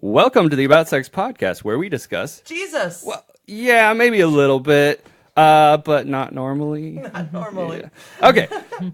Welcome to the About Sex podcast, where we discuss Jesus. Well, yeah, maybe a little bit, but not normally. Not normally. Yeah. Okay,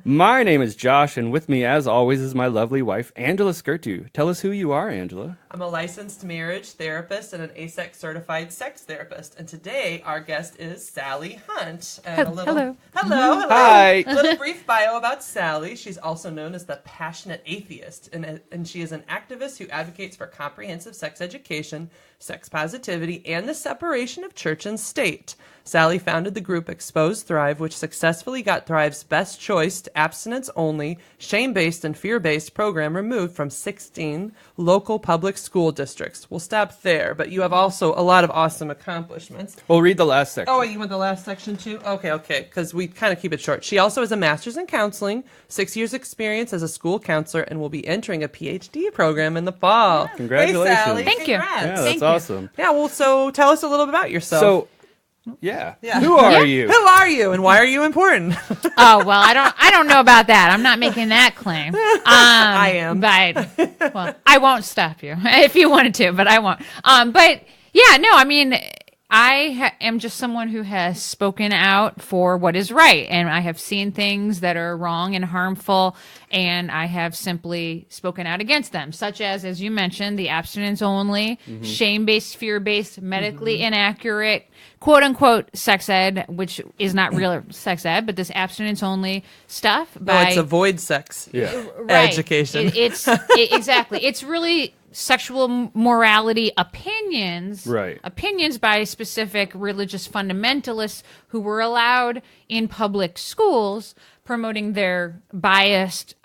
my name is Josh, and with me, as always, is my lovely wife, Angela Skirtu. Tell us who you are, Angela. I'm a licensed marriage therapist and an ASEX certified sex therapist. And today our guest is Sally Hunt. And Hello. Hello. Hi. A little brief bio about Sally. She's also known as the Passionate Atheist, and she is an activist who advocates for comprehensive sex education, sex positivity, and the separation of church and state. Sally founded the group Expose Thrive, which successfully got Thrive's best choice, abstinence-only, shame-based, and fear-based program removed from 16 local public school districts. We'll stop there, but you have also a lot of awesome accomplishments. We'll read the last section. Oh, you want the last section too? Okay, because we kind of keep it short. She also has a master's in counseling, 6 years experience as a school counselor, and will be entering a PhD program in the fall. Yeah. Congratulations. Hey, Sally. Thank you. Congrats. Yeah, that's awesome. Yeah, well, so tell us a little bit about yourself. So, yeah. Who are you? Who are you and why are you important? Oh, well, I don't know about that. I'm not making that claim. I am. But, well, I won't stop you if you wanted to, but I won't. But, yeah, no, I mean, I am just someone who has spoken out for what is right. And I have seen things that are wrong and harmful, and I have simply spoken out against them, such as you mentioned, the abstinence only, shame-based, fear-based, medically inaccurate, quote-unquote sex ed, which is not real sex ed, but this abstinence-only stuff. It's avoid sex education. Exactly. It's really sexual morality opinions. Right. Opinions by specific religious fundamentalists who were allowed in public schools promoting their biased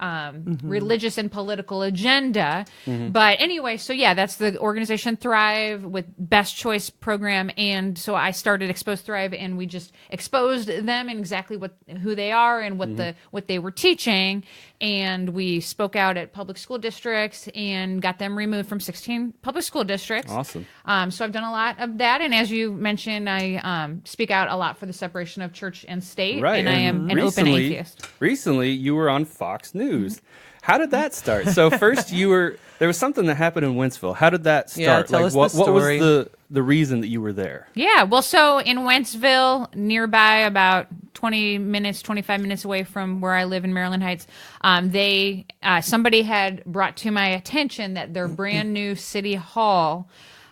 religious and political agenda. But anyway, so yeah, that's the organization Thrive with Best Choice program. And so I started Expose Thrive, and we just exposed them and exactly who they are and what they were teaching. And we spoke out at public school districts and got them removed from 16 public school districts. Awesome. So I've done a lot of that. And as you mentioned, I speak out a lot for the separation of church and state. Right. And I am an open atheist. Recently, you were on Fox News. How did that start? So first, there was something that happened in Wentzville. How did that start? Yeah, tell us the what story. was the reason that you were there? Yeah, well, so in Wentzville, nearby, about 25 minutes away from where I live in Maryland Heights, somebody had brought to my attention that their brand new city hall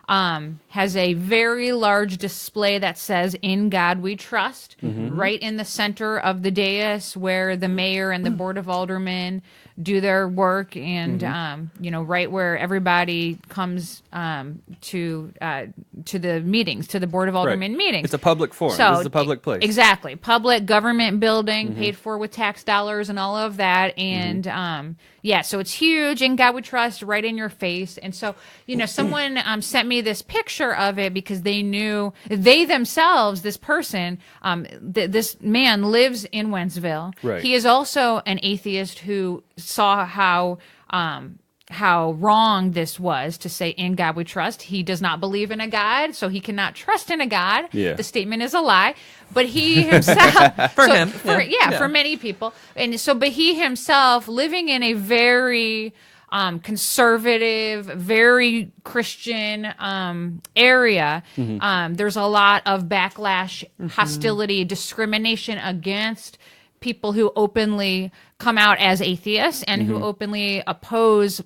has a very large display that says "In God We Trust" right in the center of the dais, where the mayor and the board of aldermen do their work, and right where everybody comes to the meetings, to the board of aldermen meetings. It's a public forum. So this is a public place. Exactly, public government building, paid for with tax dollars and all of that, and so it's huge. In God We Trust, right in your face. And so someone sent me this picture of it because they knew themselves, this person, this man lives in Wentzville. Right. He is also an atheist who saw how wrong this was to say "In God We Trust." He does not believe in a God, so he cannot trust in a God. Yeah. The statement is a lie. But he himself, for many people, and so, but he himself, living in a very conservative, very Christian area, there's a lot of backlash, hostility, discrimination against people who openly come out as atheists and who openly oppose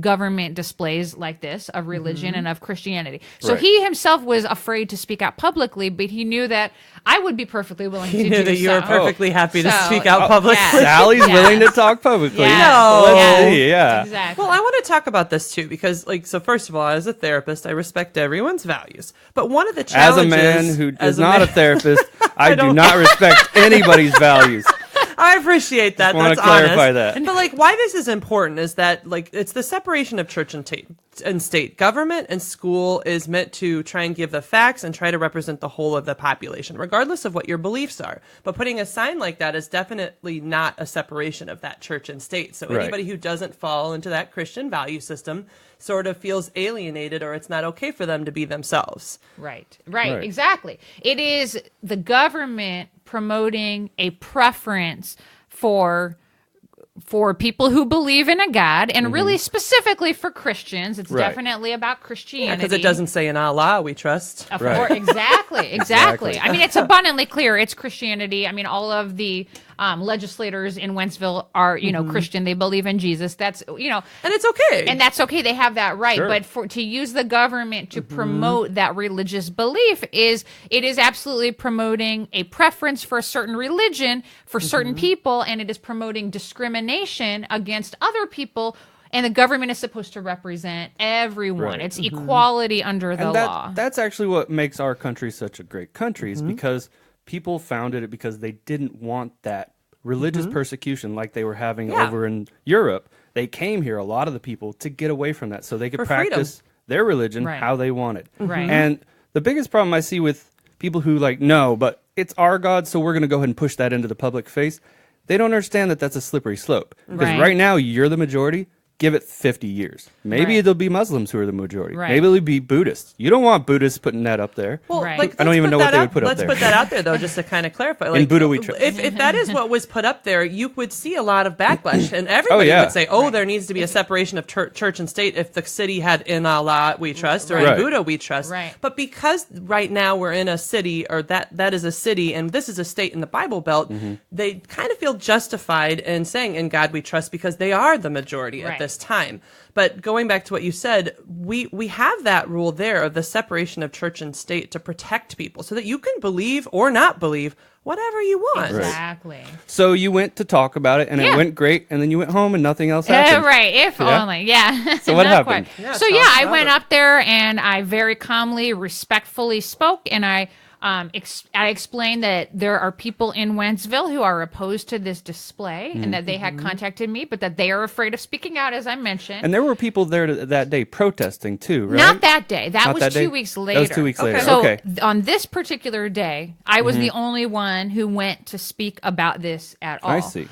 government displays like this of religion and of Christianity. So he himself was afraid to speak out publicly, but he knew that I would be perfectly willing to do so. He knew that you were perfectly happy to speak out publicly. Yeah. Sally's willing to talk publicly. Yeah. Let's see. Yeah. Exactly. Well, I want to talk about this too because, so first of all, as a therapist, I respect everyone's values. But one of the As challenges, a man who is not a therapist, I do not respect anybody's values. I appreciate that. Just want That's to clarify honest. that. But why this is important is that it's the separation of church and state. Government and school is meant to try and give the facts and try to represent the whole of the population, regardless of what your beliefs are. But putting a sign like that is definitely not a separation of that church and state. So anybody who doesn't fall into that Christian value system sort of feels alienated, or it's not okay for them to be themselves. Right, exactly. It is the government promoting a preference for for people who believe in a God, and really specifically for Christians. It's Right. definitely about Christianity. Because it doesn't say in Allah we trust. Of Right. course, exactly. I mean, it's abundantly clear. It's Christianity. I mean, all of the legislators in Wentzville are, Christian. They believe in Jesus. That's, And it's okay. and that's okay. They have that right. Sure. But to use the government to promote that religious belief it is absolutely promoting a preference for a certain religion for certain people, and it is promoting discrimination against other people. And the government is supposed to represent everyone. Right. It's equality under the And law. that's actually what makes our country such a great country, is because people founded it because they didn't want that religious persecution like they were having over in Europe. They came here, a lot of the people, to get away from that so they could For practice their religion Right. how they wanted. Right. And the biggest problem I see with people who no, but it's our God, so we're going to go ahead and push that into the public face, they don't understand that that's a slippery slope. Because Right. now you're the majority. Give it 50 years. Maybe Right. it'll be Muslims who are the majority. Right. Maybe it'll be Buddhists. You don't want Buddhists putting that up there. Well, Right. like, I don't let's even put know what that they out- would put up let's there. put that out there, though, just to kind of clarify. Like, Buddha we trust. if that is what was put up there, you would see a lot of backlash, and everybody yeah. would say, there needs to be a separation of church and state if the city had in Allah we trust or Right. in Buddha we trust. Right. But because right now we're in a city, or that is a city, and this is a state in the Bible Belt, they kind of feel justified in saying in God we trust because they are the majority Right. at this time. But going back to what you said, we have that rule there of the separation of church and state to protect people so that you can believe or not believe whatever you want. Exactly. So you went to talk about it, and Yeah. it went great, and then you went home, and nothing else happened. Right. If Yeah? only. Yeah. So what Not happened? quite. Yeah, so tell yeah, us I about went it. up there and I very calmly, respectfully spoke, and I explained that there are people in Wentzville who are opposed to this display, and that they had contacted me, but that they are afraid of speaking out, as I mentioned. And there were people there that day protesting too, right? Not that day. That Not was that day? 2 weeks later. That was 2 weeks later. So Okay. on this particular day, I was the only one who went to speak about this at all. I see.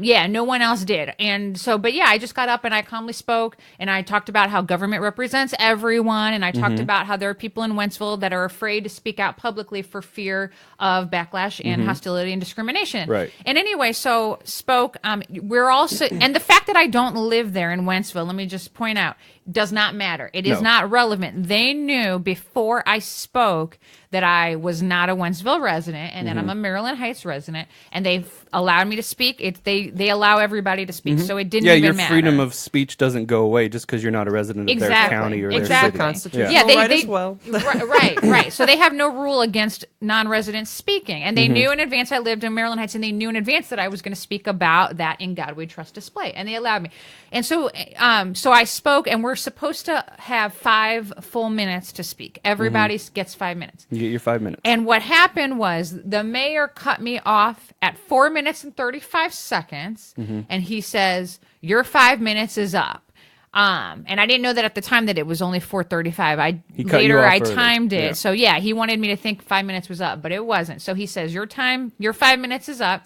Yeah, no one else did. And so, but yeah, I just got up and I calmly spoke, and I talked about how government represents everyone, and I talked about how there are people in Wentzville that are afraid to speak out publicly for fear of backlash and hostility and discrimination. Right. And anyway, so spoke. We're also, and the fact that I don't live there in Wentzville, let me just point out, does not matter. It is No. not relevant. They knew before I spoke that I was not a Wentzville resident and that I'm a Maryland Heights resident, and they allowed me to speak. They allow everybody to speak, so it didn't Yeah, even your matter. freedom of speech doesn't go away just because you're not a resident of their county or their Exactly. city. Constitutional Yeah, right as well. right. So they have no rule against non-residents speaking, and they knew in advance I lived in Maryland Heights, and they knew in advance that I was going to speak about that in God We Trust display, and they allowed me. And so, so I spoke, and we're supposed to have 5 full minutes to speak. Everybody gets 5 minutes. You get your 5 minutes. And what happened was the mayor cut me off at 4 minutes and 35 seconds, and he says, "Your 5 minutes is up." And I didn't know that at the time that it was only 4:35. He cut you Later off I early. timed it. Yeah. So yeah, he wanted me to think 5 minutes was up, but it wasn't. So he says, "Your 5 minutes is up."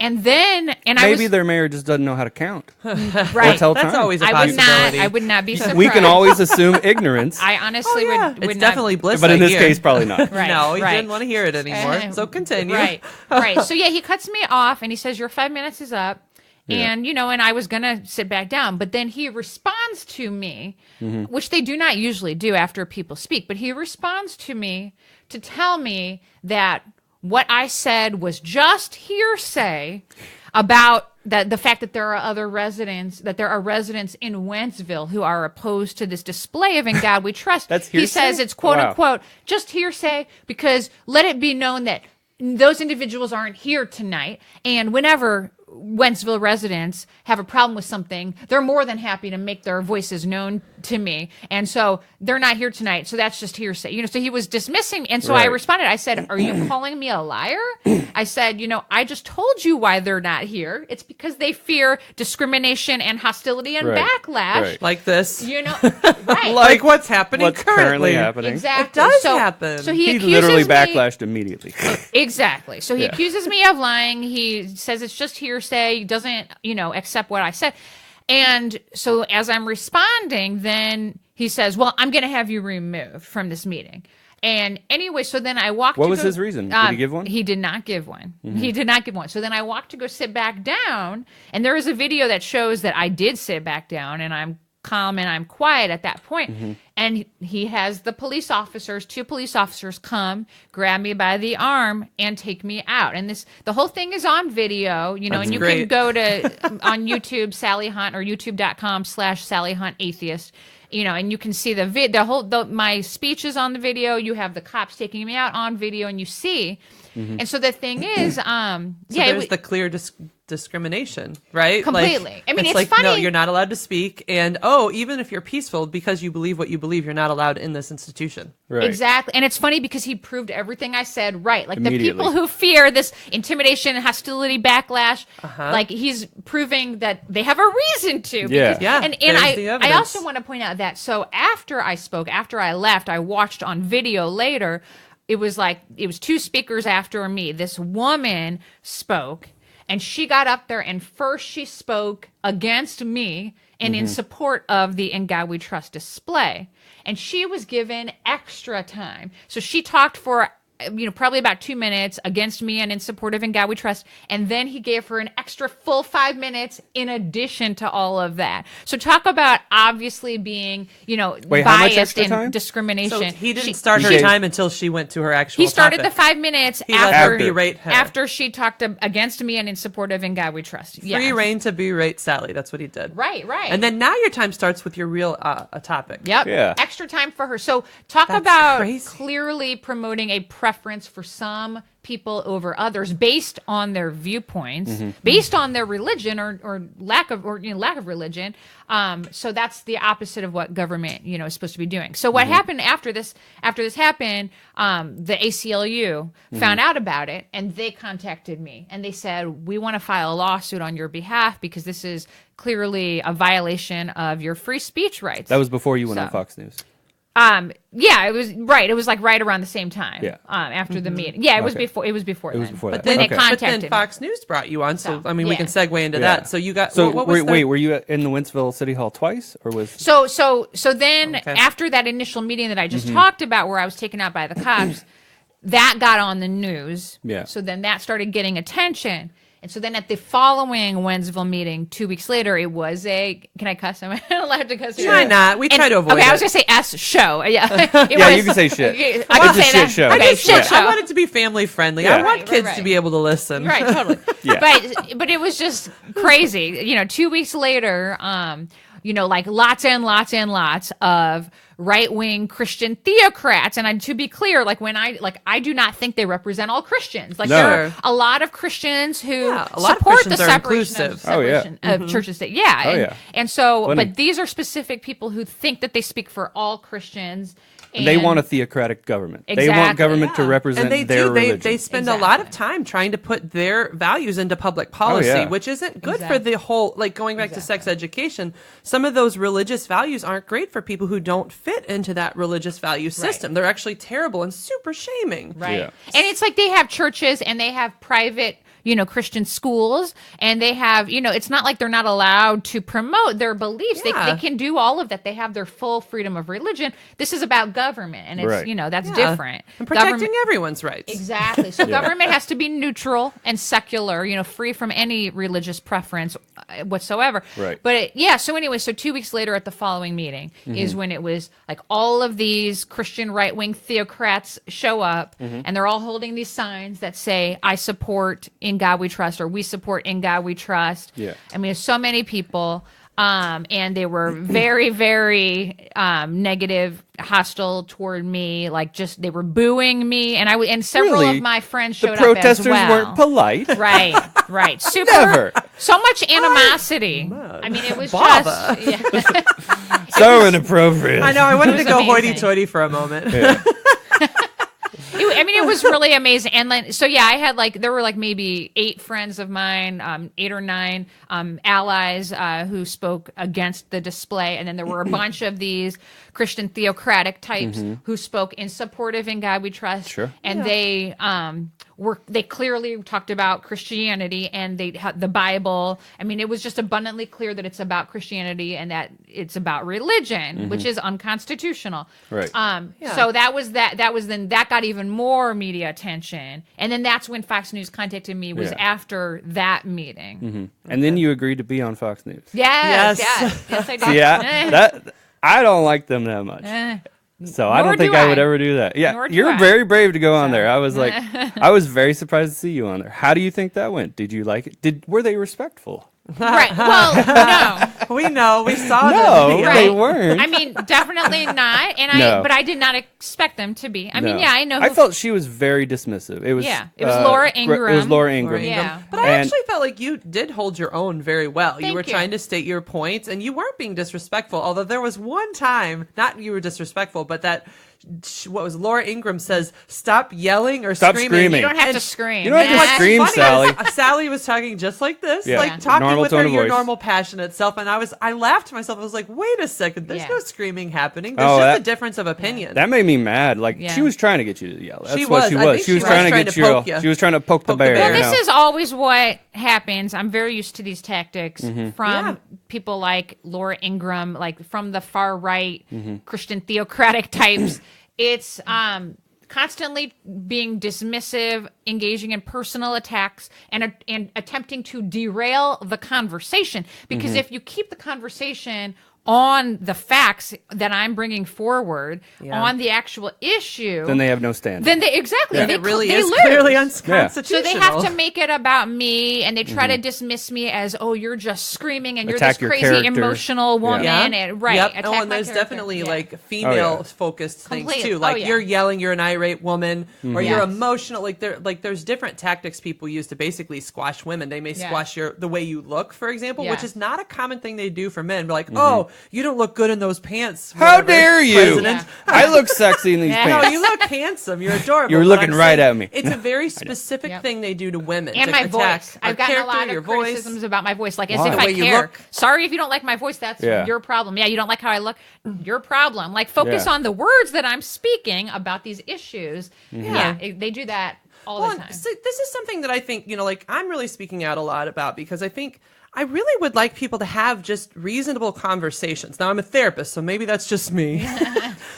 And then, Maybe their mayor just doesn't know how to count. right. tell That's time. always a I would not. possibility. I would not be surprised. We can always assume ignorance, I honestly would It's not. definitely bliss. but in I this hear. case, probably not. Right, No, he right. didn't want to hear it anymore. So continue. Right. So yeah, he cuts me off and he says, "Your 5 minutes is up." Yeah. And, and I was going to sit back down, but then he responds to me, which they do not usually do after people speak, but he responds to me to tell me that what I said was just hearsay about the fact that there are residents in Wentzville who are opposed to this display of "In God We Trust." That's He hearsay? says it's quote Wow. unquote just hearsay because let it be known that those individuals aren't here tonight, and whenever Wentzville residents have a problem with something, they're more than happy to make their voices known to me. And so they're not here tonight. So that's just hearsay. So he was dismissing me. And so I Right. responded. I said, "Are you calling me a liar?" I said, I just told you why they're not here. It's because they fear discrimination and hostility and Right. backlash. Right. Like this. Right. Like what's happening What's currently happening? Exactly. It does So- happen. So he He accuses literally me, backlashed immediately. Exactly. So he Yeah. accuses me of lying. He says it's just hearsay. He doesn't, accept what I said. And so as I'm responding, then he says, "Well, I'm going to have you removed from this meeting." And anyway, so then I walked. What was his reason? Did he give one? He did not give one. He did not give one. So then I walked to go sit back down, and there is a video that shows that I did sit back down, and I'm calm and I'm quiet at that point. And he has the police officers, 2 police officers come, grab me by the arm, and take me out. And the whole thing is on video, you know, That's and you great. can go to on YouTube, Sally Hunt, or youtube.com/Sally Hunt Atheist. You know, and you can see my speech is on the video. You have the cops taking me out on video, and you see. And so the thing is, there's the clear discrimination, right? Completely. I mean, it's like, funny. no, you're not allowed to speak. And, even if you're peaceful, because you believe what you believe, you're not allowed in this institution. Right. Exactly. And it's funny because he proved everything I said right. Like the Immediately. people who fear this intimidation, hostility, backlash, like he's proving that they have a reason to. Yeah. Because, Yeah, And there's the I evidence. also want to point out that after I spoke, after I left, I watched on video later. It was 2 speakers after me. This woman spoke, and she got up there, and first she spoke against me and in support of the In God We Trust display. And she was given extra time. So she talked for probably about 2 minutes against me and in support of In God We Trust. And then he gave her an extra full 5 minutes in addition to all of that. So talk about obviously being, Wait, how much biased extra and time? discrimination. So he didn't start her gave- time until she went to her actual He started topic. the 5 minutes He let her after berate her. after she talked against me and in support of In God We Trust. Free Yes. reign to berate Sally. That's what he did. Right. And then now your time starts with your real topic. Yep. Yeah. Extra time for her. So talk That's about crazy. clearly promoting a preference for some people over others based on their viewpoints, based on their religion or lack of religion. So that's the opposite of what government, is supposed to be doing. So what happened after this happened, the ACLU found out about it, and they contacted me and they said, we want to file a lawsuit on your behalf because this is clearly a violation of your free speech rights. That was before you went on So- Fox News. Yeah, it was right. It was like right around the same time. Yeah. After the meeting. Yeah, it was Okay. before. It was before. It was then. before But that. then Okay. they But contacted then me. Fox News brought you on, so So, we yeah. can segue into Yeah. that. So you got So what was the- were you in the Wentzville City Hall twice, or was? So then Okay. after that initial meeting that I just talked about, where I was taken out by the cops, that got on the news. Yeah. So then that started getting attention. And so then at the following Wentzville meeting, 2 weeks later, it was can I cuss? Am I allowed to cuss? Why not? We try to avoid Okay, I was it. going to say S show. Yeah. Yeah, you can say shit. I can It's a say shit that. show. Okay, It's shit yeah. show. I want it to be family friendly. Yeah. I want Right, kids right. to be able to listen. Right, totally. Yeah. But it was just crazy. 2 weeks later, like lots and lots and lots of right-wing Christian theocrats. And to be clear, I do not think they represent all Christians. Like No. there are a lot of Christians who Yeah, a lot of support the Christians are separation inclusive. Oh, yeah. of church and state. Yeah. Oh, and, yeah. and so, Plenty. but these are specific people who think that they speak for all Christians. And they want a theocratic government. They Exactly. want government to represent And they their do. religion. They spend a lot of Exactly. time trying to put their values into public policy, yeah. which isn't good for Exactly. the whole. Like going back to sex education, some of those religious values aren't great for people who don't fit into that religious value system. They're actually terrible and super shaming. Right. Yeah. And it's like they have churches and they have private, Christian schools, and they have, it's not like they're not allowed to promote their beliefs. Yeah. They can do all of that. They have their full freedom of religion. This is about government, and it's, Right. That's Yeah. different. And protecting Government- everyone's rights. Exactly. So government has to be neutral and secular, free from any religious preference whatsoever. Right. But so anyway, so 2 weeks later at the following meeting is when it was like all of these Christian right-wing theocrats show up and they're all holding these signs that say, I support In God We Trust, or we support In God We Trust. Yeah. I mean, so many people. And they were very, very negative, hostile toward me. Like they were booing me, and several Really? of my friends The showed protesters up as well. weren't polite. Right. Super. Never. So much animosity. I mean, it was Baba. just. Yeah. So inappropriate. I know. I wanted to was go amazing. hoity-toity for a moment. It was really amazing. And then, so yeah, I had there were maybe 8 friends of mine, 8 or 9 allies who spoke against the display. And then there were a bunch of these Christian theocratic types who spoke in support of In God We Trust. Sure. And they they clearly talked about Christianity and they had the Bible. I mean, it was just abundantly clear that it's about Christianity and that it's about religion, which is unconstitutional. Right. So that got even more media attention. And then that's when Fox News contacted me, was after that meeting. And then you agreed to be on Fox News. Yes, I did. Yeah, I don't like them that much. So I don't think I would ever do that. Yeah, you're very brave to go on there. I was like, I was very surprised to see you on there. How do you think that went? Did you like it? Were they respectful? Right. Well, no. We know. We saw No, them. they weren't. I mean, definitely not. But I did not expect them to be. I mean, I know. I felt she was very dismissive. It was Laura Ingraham. It was Laura Ingraham. Yeah. But I actually felt like you did hold your own very well. You were trying to state your points, and you weren't being disrespectful. Although there was one time, not you were disrespectful, but that. What was Laura Ingraham says? Stop yelling or screaming. You don't have to scream. You don't have to scream, Sally. Sally was talking just like this, Yeah. like talking Normal with her tone of your voice. normal passionate self, and I laughed to myself. I was like, wait a second, there's no screaming happening. There's Oh, just a difference of opinion. That made me mad. Like she was trying to get you to yell. That's She what was. she I was. think She was she trying was to trying get to you. poke ya. She was trying to poke the Poke the bear. bear. Well, no. this is always what happens. I'm very used to these tactics from people like Laura Ingraham, like from the far right Christian theocratic types. It's constantly being dismissive, engaging in personal attacks, and attempting to derail the conversation. Because if you keep the conversation on the facts that I'm bringing forward, on the actual issue, Then they have no stand. then they exactly And it really is lose. clearly unconstitutional. So they have to make it about me, and they try to dismiss me as, oh, you're just screaming, and you're Attack this your crazy character. emotional woman, and Yep. attack Oh, and my there's character. definitely Yeah. like female-focused things Completely. too. Like Oh, yeah. you're yelling, you're an irate woman, or you're Yes. emotional. Like there's different tactics people use to basically squash women. They may squash the way you look, for example, which is not a common thing they do for men. But like, oh, you don't look good in those pants. How whatever, dare you? President. I look sexy in these Yeah. pants. No, you look handsome. You're adorable. You were but looking I'm right saying at me. It's a very specific thing they do to women. And to my attack voice. our I've gotten a lot character, of your voice. criticisms about my voice, like as Why? if The I way you care. look. Sorry if you don't like my voice. That's your problem. Yeah, you don't like how I look. Your problem. Like focus on the words that I'm speaking about these issues. They do that all the time. So this is something that I think, like I'm really speaking out a lot about because I think I really would like people to have just reasonable conversations. Now, I'm a therapist, so maybe that's just me.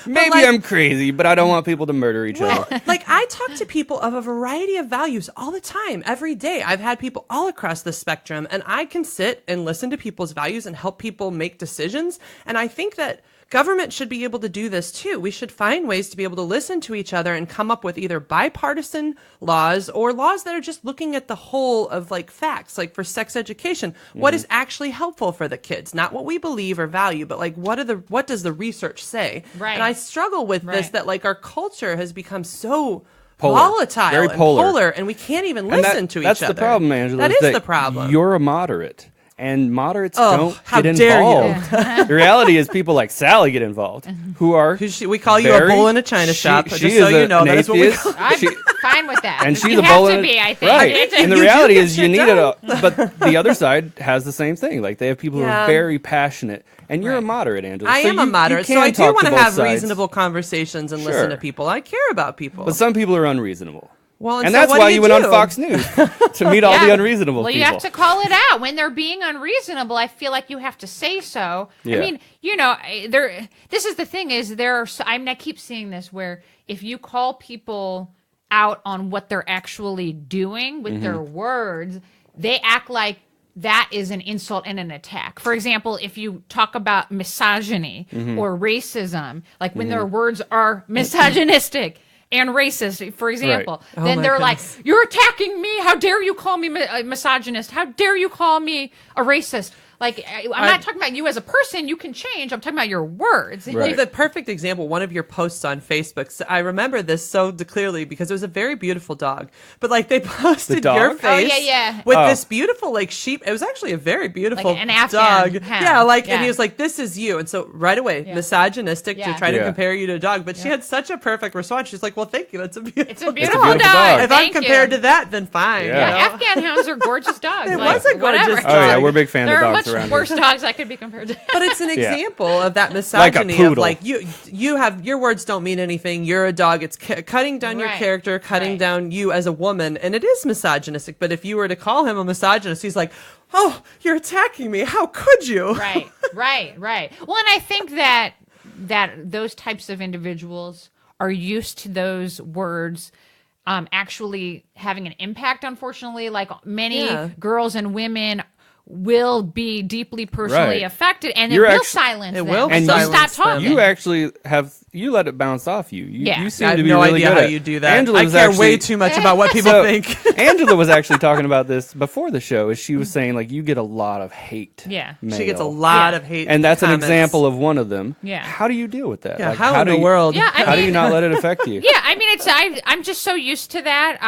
Maybe I'm crazy, but I don't want people to murder each other. Like, I talk to people of a variety of values all the time, every day. I've had people all across the spectrum, and I can sit and listen to people's values and help people make decisions. And I think that government should be able to do this too. We should find ways to be able to listen to each other and come up with either bipartisan laws or laws that are just looking at the whole of like facts, like for sex education. What is actually helpful for the kids? Not what we believe or value, but like what does the research say? Right. And I struggle with this, that like our culture has become so Polar. volatile Very and polar. and we can't even And listen to each that's other. the problem, Angela. That is the problem. You're a moderate. And moderates Oh, don't how get dare you. involved. The reality is people like Sally get involved, who are We call you a bull in a china shop, just so you know. That is what we atheist. call I'm fine with that. And she's you a have bull to in be, I think. right. It's a- And the You do reality get is you shit need done. it. But the other side has the same thing. Like they have people who Yeah. are very passionate, and you're a Right. moderate, Angela. I So am a you moderate, so can I do talk want to both have sides. reasonable conversations and listen Sure. to people. I care about people. But some people are unreasonable. Well, And so that's what why do you went on do? Fox News to meet all the unreasonable well, people. you have to call it out when they're being unreasonable. I feel like you have to say so. Yeah. I mean, this is the thing is I keep seeing this where if you call people out on what they're actually doing with their words, they act like that is an insult and an attack. For example, if you talk about misogyny or racism, like when their words are misogynistic and racist, for example, Right. then my they're goodness. like, you're attacking me. How dare you call me a misogynist? How dare you call me a racist? Like, I'm not talking about you as a person. You can change. I'm talking about your words. Right. Well, the perfect example, one of your posts on Facebook, so I remember this so clearly because it was a very beautiful dog. But like they posted dog? your Oh, face yeah. with this beautiful like sheep. It was actually a very beautiful Like an Afghan dog. hound. Yeah, like Yeah. and he was like, "This is you." And so right away, misogynistic to Yeah. try to Yeah. compare you to a dog. But she had such a perfect response. She's like, "Well, thank you. That's a beautiful. It's a beautiful, beautiful dog. dog. If Thank I'm compared you. to that, then fine." Yeah. you know? Afghan hounds are gorgeous dogs. It like, was a gorgeous whatever. dog. Oh yeah, we're big fans They're of dogs. much around Worst here. dogs I could be compared to. But it's an Yeah. example of that Like a misogyny of poodle. like you have your words don't mean anything. You're a dog. It's cutting down your Right. character, cutting Right. doand you as a woman, and it is misogynistic. But if you were to call him a misogynist, he's like, "Oh, you're attacking me. How could you?" Right. Well, and I think that those types of individuals are used to those words actually having an impact. Unfortunately, like many girls and women will be deeply personally Right. affected, and You're it will actu- silence It them. will And silence they'll stop them. talking. You actually you let it bounce off you. Yeah. You seem I have to be no really idea good how at you do that. Angela I was care actually, way too much about what people So, think. Angela was actually talking about this before the show. Is she was saying like you get a lot of hate. Yeah. She gets a mail. lot Yeah. of hate, and that's comments. an example of one of them. Yeah. How do you deal with that? Yeah, Like, how in do the you- world? Yeah, I How do mean- you not let it affect you? Yeah, I mean, I'm just so used to that.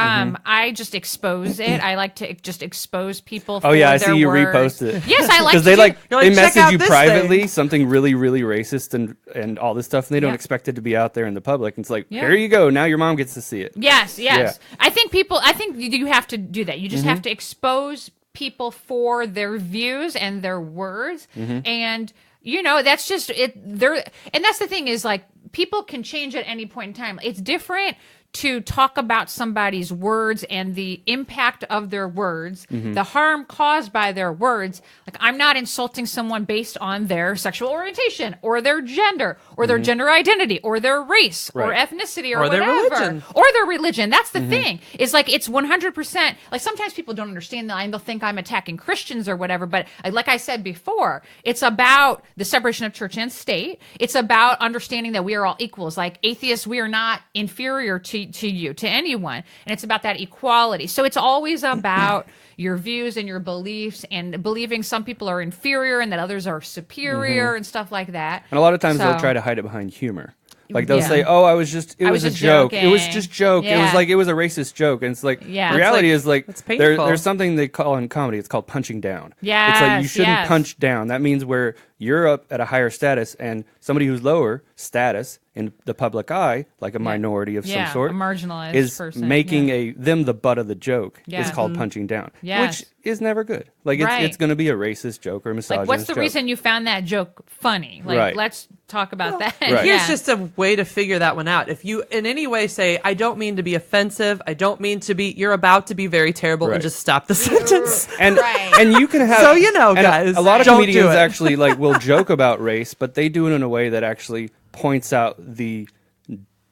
I just expose it. I like to just expose people. For Oh yeah, I their see you words. repost it. Yes, I like because to they do- like You're like, they "Check message out you this privately thing." something really racist and all this stuff, and they don't Yeah. expect it to be out there in the public. And it's like, Yeah. here you go. Now your mom gets to see it. Yes. Yeah. I think you have to do that. You just have to expose people for their views and their words. And, that's just it. And that's the thing is like people can change at any point in time. It's different to talk about somebody's words and the impact of their words, the harm caused by their words. Like, I'm not insulting someone based on their sexual orientation or their gender or their gender identity or their race or Right. ethnicity or Or their whatever. religion. Or their religion. That's the thing. It's like it's 100%. Like sometimes people don't understand that and they'll think I'm attacking Christians or whatever. But like I said before, it's about the separation of church and state. It's about understanding that we are all equals. Like atheists, we are not inferior to you, to anyone. And it's about that equality. So it's always about your views and your beliefs and believing some people are inferior and that others are superior and stuff like that. And a lot of times So- they'll try to hide it behind humor. Like they'll Yeah. say, "Oh, it was a just joke. It was joking." just joke. It was Yeah. like it was a racist joke." And it's like Yeah. the It's reality like- is like it's painful. there's something they call in comedy. It's called punching down. It's like you Yes, shouldn't yes. punch down. That means where you're up at a higher status and somebody who's lower status in the public eye, like a minority of Yeah, some sort, a marginalized is person, making yeah. them the butt of the joke. Yeah. It's called punching down, Yes. which is never good. Like Right. it's going to be a racist joke or a misogynist Like, what's the joke. reason you found that joke funny? Like, Right. let's talk about that. Right. Here's Yeah. just a way to figure that one out. If you in any way say, "I don't mean to be offensive. I don't mean to be," you're about to be very terrible, Right. and just stop the sentence. And Right. and you can have So you know, and guys, a lot of don't do comedians it. actually like will joke about race, but they do it in a way that actually points out the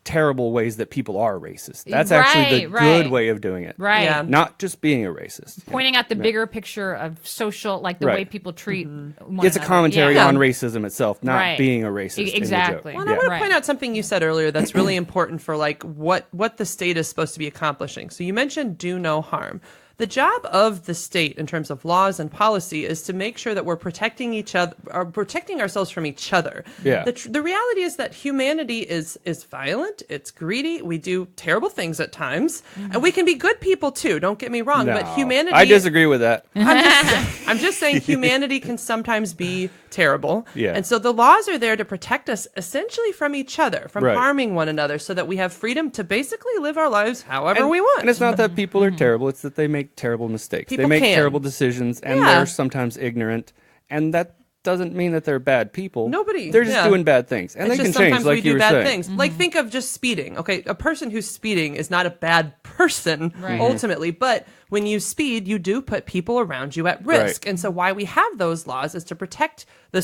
terrible ways that people are racist. That's actually the Right, good right. way of doing it. Right. Yeah. Not just being a racist. Pointing out the bigger picture of social, like the Right. way people treat one It's a another. commentary Yeah. on racism itself, not Right. being a racist. in the joke. Exactly. Well, and I want to Right. point out something you said earlier that's really important for like what the state is supposed to be accomplishing. So you mentioned do no harm. The job of the state in terms of laws and policy is to make sure that we're protecting each other, or protecting ourselves from each other. Yeah. The reality is that humanity is violent, it's greedy, we do terrible things at times, and we can be good people too, don't get me wrong, but No, humanity I disagree with that. I'm just saying humanity can sometimes be terrible. Yeah. And so the laws are there to protect us essentially from each other, from Right. harming one another, so that we have freedom to basically live our lives however And- we want. And it's not that people are terrible, it's that they make terrible mistakes. People they make can. terrible decisions and Yeah. they're sometimes ignorant. And that doesn't mean that they're bad people. Nobody- They're just yeah. doing bad things. And It's they just can change, sometimes like we you do were bad saying. things. Like think of just speeding. Okay, a person who's speeding is not a bad person Right. ultimately, but when you speed, you do put people around you at risk. Right. And so why we have those laws is to protect the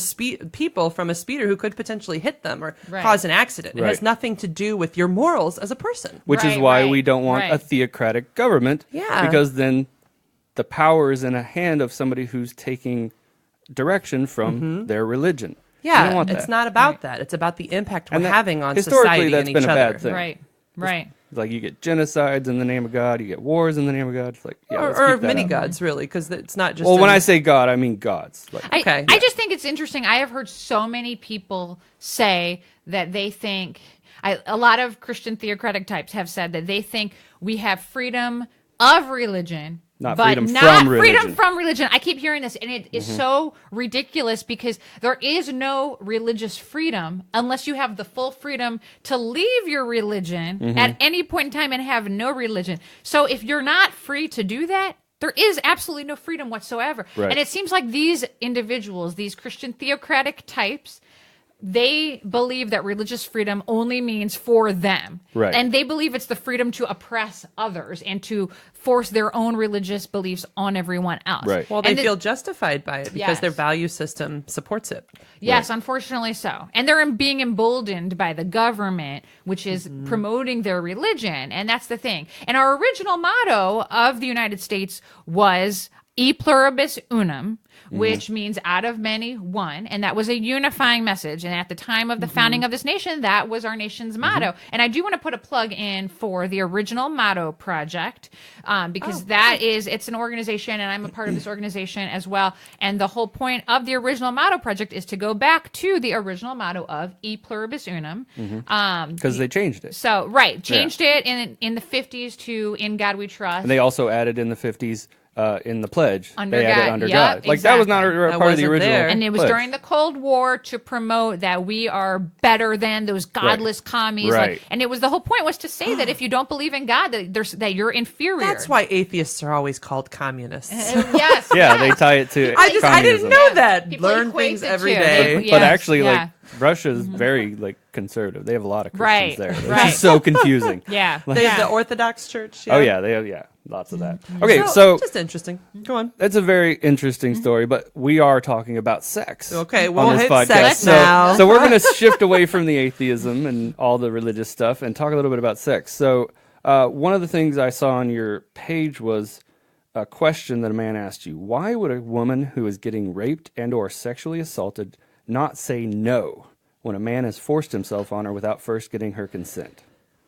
people from a speeder who could potentially hit them or Right. cause an accident. It has Right. nothing to do with your morals as a person. Which is Right, why right, we don't want right. a theocratic government. Yeah. Because then the power is in a hand of somebody who's taking direction from their religion. We Yeah, don't want it's that. not about that. It's about the impact we're And that- having on historically, society that's and been each a other. bad thing. Right. Right. Like you get genocides in the name of God, you get wars in the name of God. It's like, yeah, let's Or keep that many out. gods, really, because it's not just. Well, when in- I say God, I mean gods. Like, Okay. I just think it's interesting. I have heard so many people say that they think, a lot of Christian theocratic types have said that they think we have freedom of religion. Not but freedom not from freedom religion. from religion. I keep hearing this, and it is so ridiculous because there is no religious freedom unless you have the full freedom to leave your religion at any point in time and have no religion. So if you're not free to do that, There is absolutely no freedom whatsoever. Right. And it seems like these individuals, these Christian theocratic types, they believe that religious freedom only means for them. Right. And they believe it's the freedom to oppress others and to force their own religious beliefs on everyone else. Right. Well, they feel justified by it because Yes. their value system supports it. Yes, unfortunately so. And they're being emboldened by the government, which is promoting their religion. And that's the thing. And our original motto of the United States was E pluribus unum, which means out of many, one. And that was a unifying message. And at the time of the founding of this nation, that was our nation's motto. And I do want to put a plug in for the original motto project, because it's an organization, and I'm a part of this organization as well. And the whole point of the original motto project is to go back to the original motto of E pluribus unum. Because they changed it. So, changed it in the 50s to In God We Trust. And they also added in the 50s in the pledge. Under they added God. under Yep, God. Like that was not a That part of the wasn't original. there. And it was pledge. during the Cold War to promote that we are better than those godless commies. Right. And it was the whole point was to say that if you don't believe in God, that you're inferior. That's why atheists are always called communists. Yes. Yeah, they tie it to I didn't communism. know that. People Learn equate things the every two. day. But- But Yes, actually, yeah. like Russia is very like conservative. They have a lot of Right, Christians there. It's right. just so confusing. Yeah. They have the Orthodox Church. Oh yeah, they have lots of that. Okay, so just interesting. Go on. that's a very interesting story, but we are talking about sex. Okay, on we'll this hit podcast. sex So- now. So we're going to shift away from the atheism and all the religious stuff and talk a little bit about sex. So one of the things I saw on your page was a question that a man asked you. Why would a woman who is getting raped and or sexually assaulted not say no when a man has forced himself on her without first getting her consent?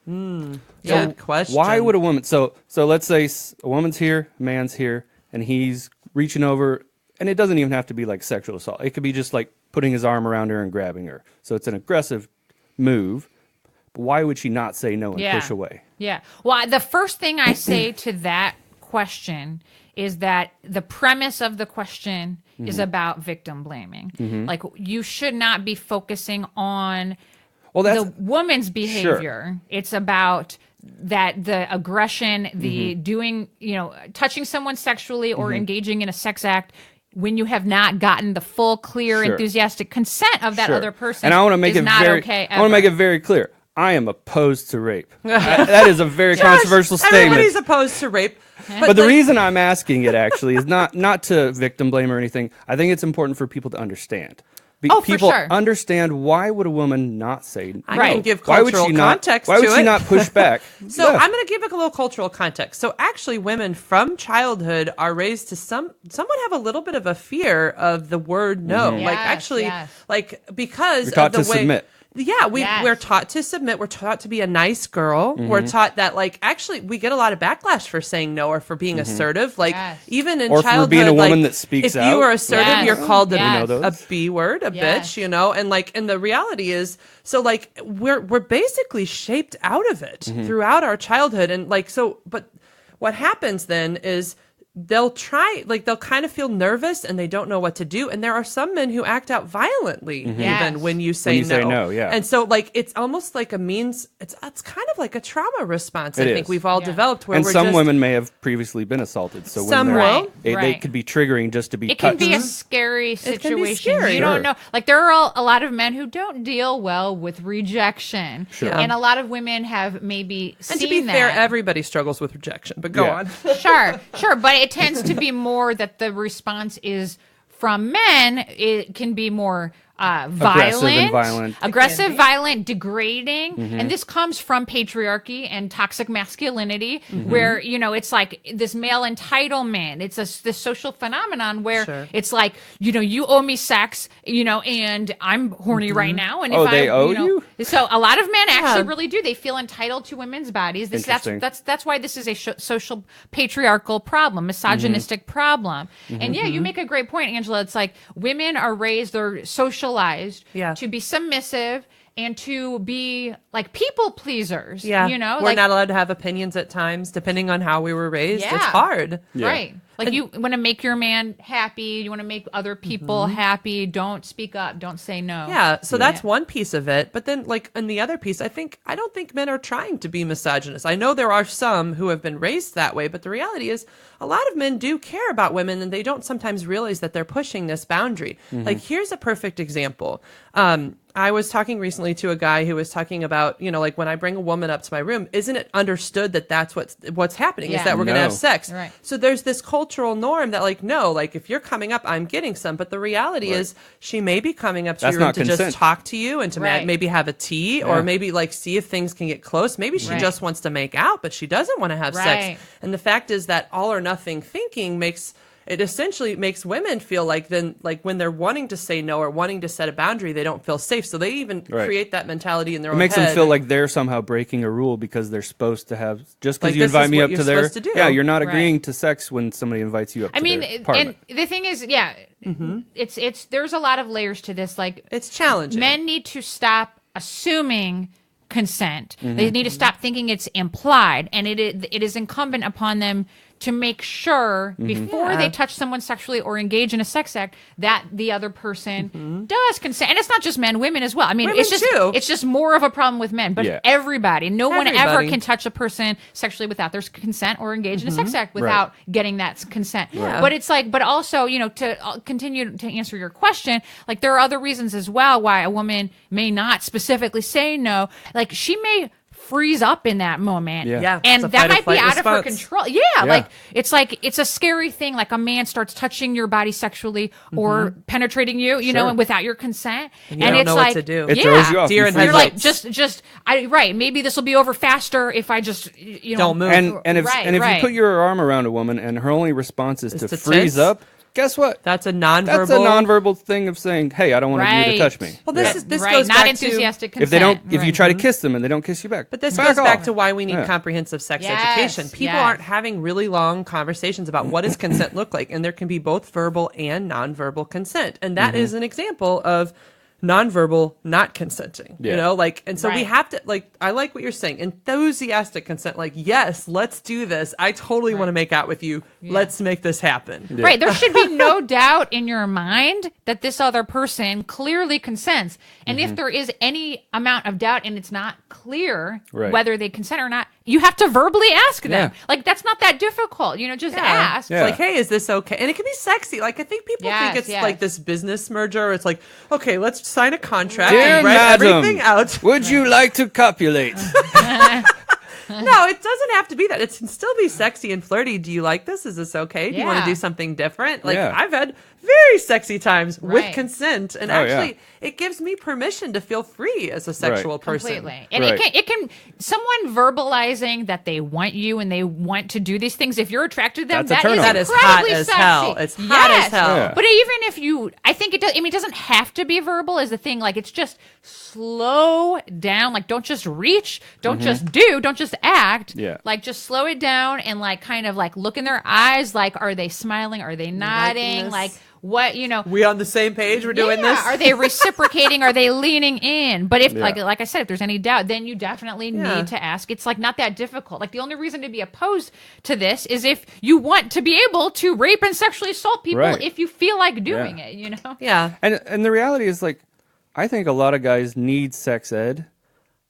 Good question. Why would a woman? So let's say a woman's here, a man's here, and he's reaching over, and it doesn't even have to be like sexual assault. It could be just like putting his arm around her and grabbing her. So it's an aggressive move. But why would she not say no and push away? Yeah. Well, the first thing I say to that question is that the premise of the question is about victim blaming. Like, you should not be focusing on the woman's behavior. Sure. It's about that the aggression, the doing, touching someone sexually or engaging in a sex act when you have not gotten the full, clear, Sure. enthusiastic consent of that other person. And I want to make is it not very, okay. I want to make it very clear. I am opposed to rape. That is a very controversial statement. Everybody's opposed to rape. But the reason I'm asking it actually is not to victim blame or anything. I think it's important for people to understand. For People sure. understand, why would a woman not say no? I can give Why would cultural she not, context Why would to she it. not push back? So Yeah. I'm going to give it a little cultural context. So actually, women from childhood are raised to somewhat have a little bit of a fear of the word no. Yes, Like actually, yes. like because You're taught of the to way. submit. Yeah, Yes. we're taught to submit. We're taught to be a nice girl. We're taught that, like, actually, we get a lot of backlash for saying no or for being assertive. Like, Yes. even in Or for childhood, being a woman like, that speaks if out. you are assertive, Yes. you're called Yes. You know a those? B word, a Yes. bitch, and like, and the reality is, so like, we're basically shaped out of it throughout our childhood, and like, so, but what happens then is they'll kind of feel nervous and they don't know what to do. And there are some men who act out violently Yes. even when you say When you say no, yeah. And so like, it's almost like a means, it's kind of like a trauma response. I It think is. we've all Yeah. developed where And we're some just, women may have previously been assaulted. So when Some they're- will. They Right. could be triggering just to be It can touched. be a scary can be situation. scary. You Sure. don't know. Like, there are a lot of men who don't deal well with rejection. Sure. And a lot of women have maybe and seen to be that. fair, everybody struggles with rejection, but go Yeah. on. Sure. But it tends to be more that the response is from men. It can be more violent, violent. violent, degrading. And this comes from patriarchy and toxic masculinity, where, it's like this male entitlement. It's this social phenomenon where Sure. it's like, you owe me sex, and I'm horny right now. And Oh, if they I, owe you? So a lot of men actually Yeah. really do. They feel entitled to women's bodies. Interesting. That's why this is a social patriarchal problem, misogynistic problem. And yeah, you make a great point, Angela. It's like women are raised, they're socialized Yeah. to be submissive and to be like people pleasers. Yeah. We're We're not allowed to have opinions at times, depending on how we were raised. Yeah. It's hard. Yeah. Right. Like you want to make your man happy. You want to make other people happy. Don't speak up. Don't say no. Yeah. So that's one piece of it. But then like in the other piece, I don't think men are trying to be misogynist. I know there are some who have been raised that way, but the reality is a lot of men do care about women and they don't sometimes realize that they're pushing this boundary. Like here's a perfect example. I was talking recently to a guy who was talking about, like when I bring a woman up to my room, isn't it understood that that's what's happening is that we're going to have sex. Right. So there's this cultural norm that like, no, like if you're coming up, I'm getting some. But the reality is she may be coming up to your room to just talk to you and to maybe have a tea or maybe like see if things can get close. Maybe she just wants to make out, but she doesn't want to have sex. And the fact is that all or nothing thinking essentially makes women feel like when they're wanting to say no or wanting to set a boundary, they don't feel safe. So they even create that mentality in their own head. It makes them feel like they're somehow breaking a rule because they're supposed to have, just because you invite me up to their, you're not agreeing to sex when somebody invites you up to their apartment. And the thing is, it's there's a lot of layers to this. Like it's challenging. Men need to stop assuming consent. They need to stop thinking it's implied, and it is incumbent upon them to make sure before they touch someone sexually or engage in a sex act that the other person does consent. And it's not just men, women as well. I mean, women it's just more of a problem with men, but everybody, no one ever can touch a person sexually without their consent or engage in a sex act without getting that consent. But it's like, but also, to continue to answer your question, like there are other reasons as well why a woman may not specifically say no. Like she may freeze up in that moment. And that might be out of her control. Like it's a scary thing. Like a man starts touching your body sexually or penetrating you, and without your consent. And you don't know what to do. It throws you off. You're like, maybe this will be over faster if I just, don't move. And if you put your arm around a woman and her only response is to freeze up, guess what? That's a nonverbal thing of saying, "Hey, I don't want you to touch me." Well, this goes not back enthusiastic to consent. if you try to kiss them and they don't kiss you back. But this goes back to why we need comprehensive sex education. People aren't having really long conversations about what does consent look like, and there can be both verbal and nonverbal consent, and that is an example of nonverbal not consenting. And so we have to I like what you're saying, enthusiastic consent, like yes, let's do this, I totally want to make out with you, let's make this happen. There should be no doubt in your mind that this other person clearly consents, and if there is any amount of doubt and it's not clear whether they consent or not, you have to verbally ask them. Like that's not that difficult, just ask. Like, hey, is this okay? And it can be sexy. Like I think people think it's like this business merger. It's like, okay, let's sign a contract and write everything out. Would you like to copulate? No, it doesn't have to be that. It can still be sexy and flirty. Do you like this? Is this okay? Do you want to do something different? Like I've had very sexy times with consent, and it gives me permission to feel free as a sexual person. Completely. And it can someone verbalizing that they want you and they want to do these things. If you're attracted to them, that is hot as hell. It's hot as hell. Yeah. But even if I think it does. I mean, it doesn't have to be verbal. Is the thing. Like it's just slow down. Like don't just reach. Don't just do. Don't just act. Like just slow it down and like kind of like look in their eyes. Like are they smiling? Are they nodding? Like what we on the same page? We're doing this. Are they reciprocating? Are they leaning in? But if like I said, if there's any doubt, then you definitely need to ask. It's like not that difficult. Like the only reason to be opposed to this is if you want to be able to rape and sexually assault people if you feel like doing it. And the reality is like I think a lot of guys need sex ed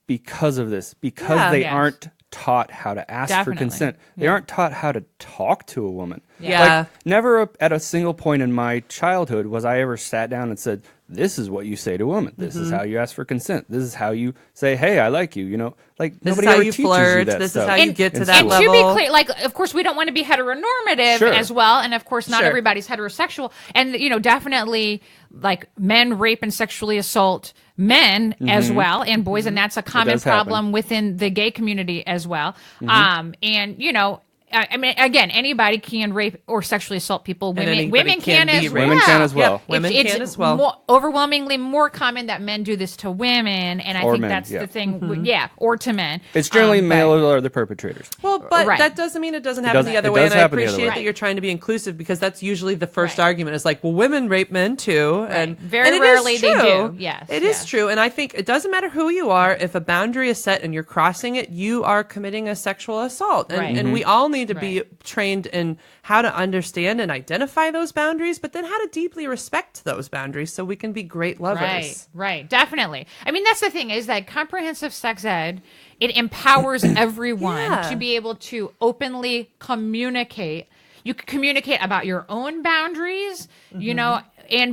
because of this, because they aren't taught how to ask for consent. They aren't taught how to talk to a woman. Like, never at a single point in my childhood was I ever sat down and said, this is what you say to a woman. This is how you ask for consent. This is how you say, hey, I like you. Like this nobody is how ever you teaches flirt. you that this stuff. is how you get to that level. And to be clear, like, of course, we don't want to be heteronormative as well. And of course, not everybody's heterosexual. And, definitely like men rape and sexually assault men as well and boys. And that's a common problem within the gay community as well. And, I mean, again, anybody can rape or sexually assault people. Women can as well. Women can as well. Women can as well. Overwhelmingly more common that men do this to women, and I think that's the thing. Or to men. It's generally male or the perpetrators. Well, but that doesn't mean it doesn't happen the other way. And I appreciate that you're trying to be inclusive because that's usually the first argument. Is like, well, women rape men too, and very rarely they do. Yes, it is true, and I think it doesn't matter who you are. If a boundary is set and you're crossing it, you are committing a sexual assault, and we all need need to be trained in how to understand and identify those boundaries, but then how to deeply respect those boundaries so we can be great lovers. Right, definitely. I mean, that's the thing is that comprehensive sex ed, it empowers everyone to be able to openly communicate. You can communicate about your own boundaries, you know,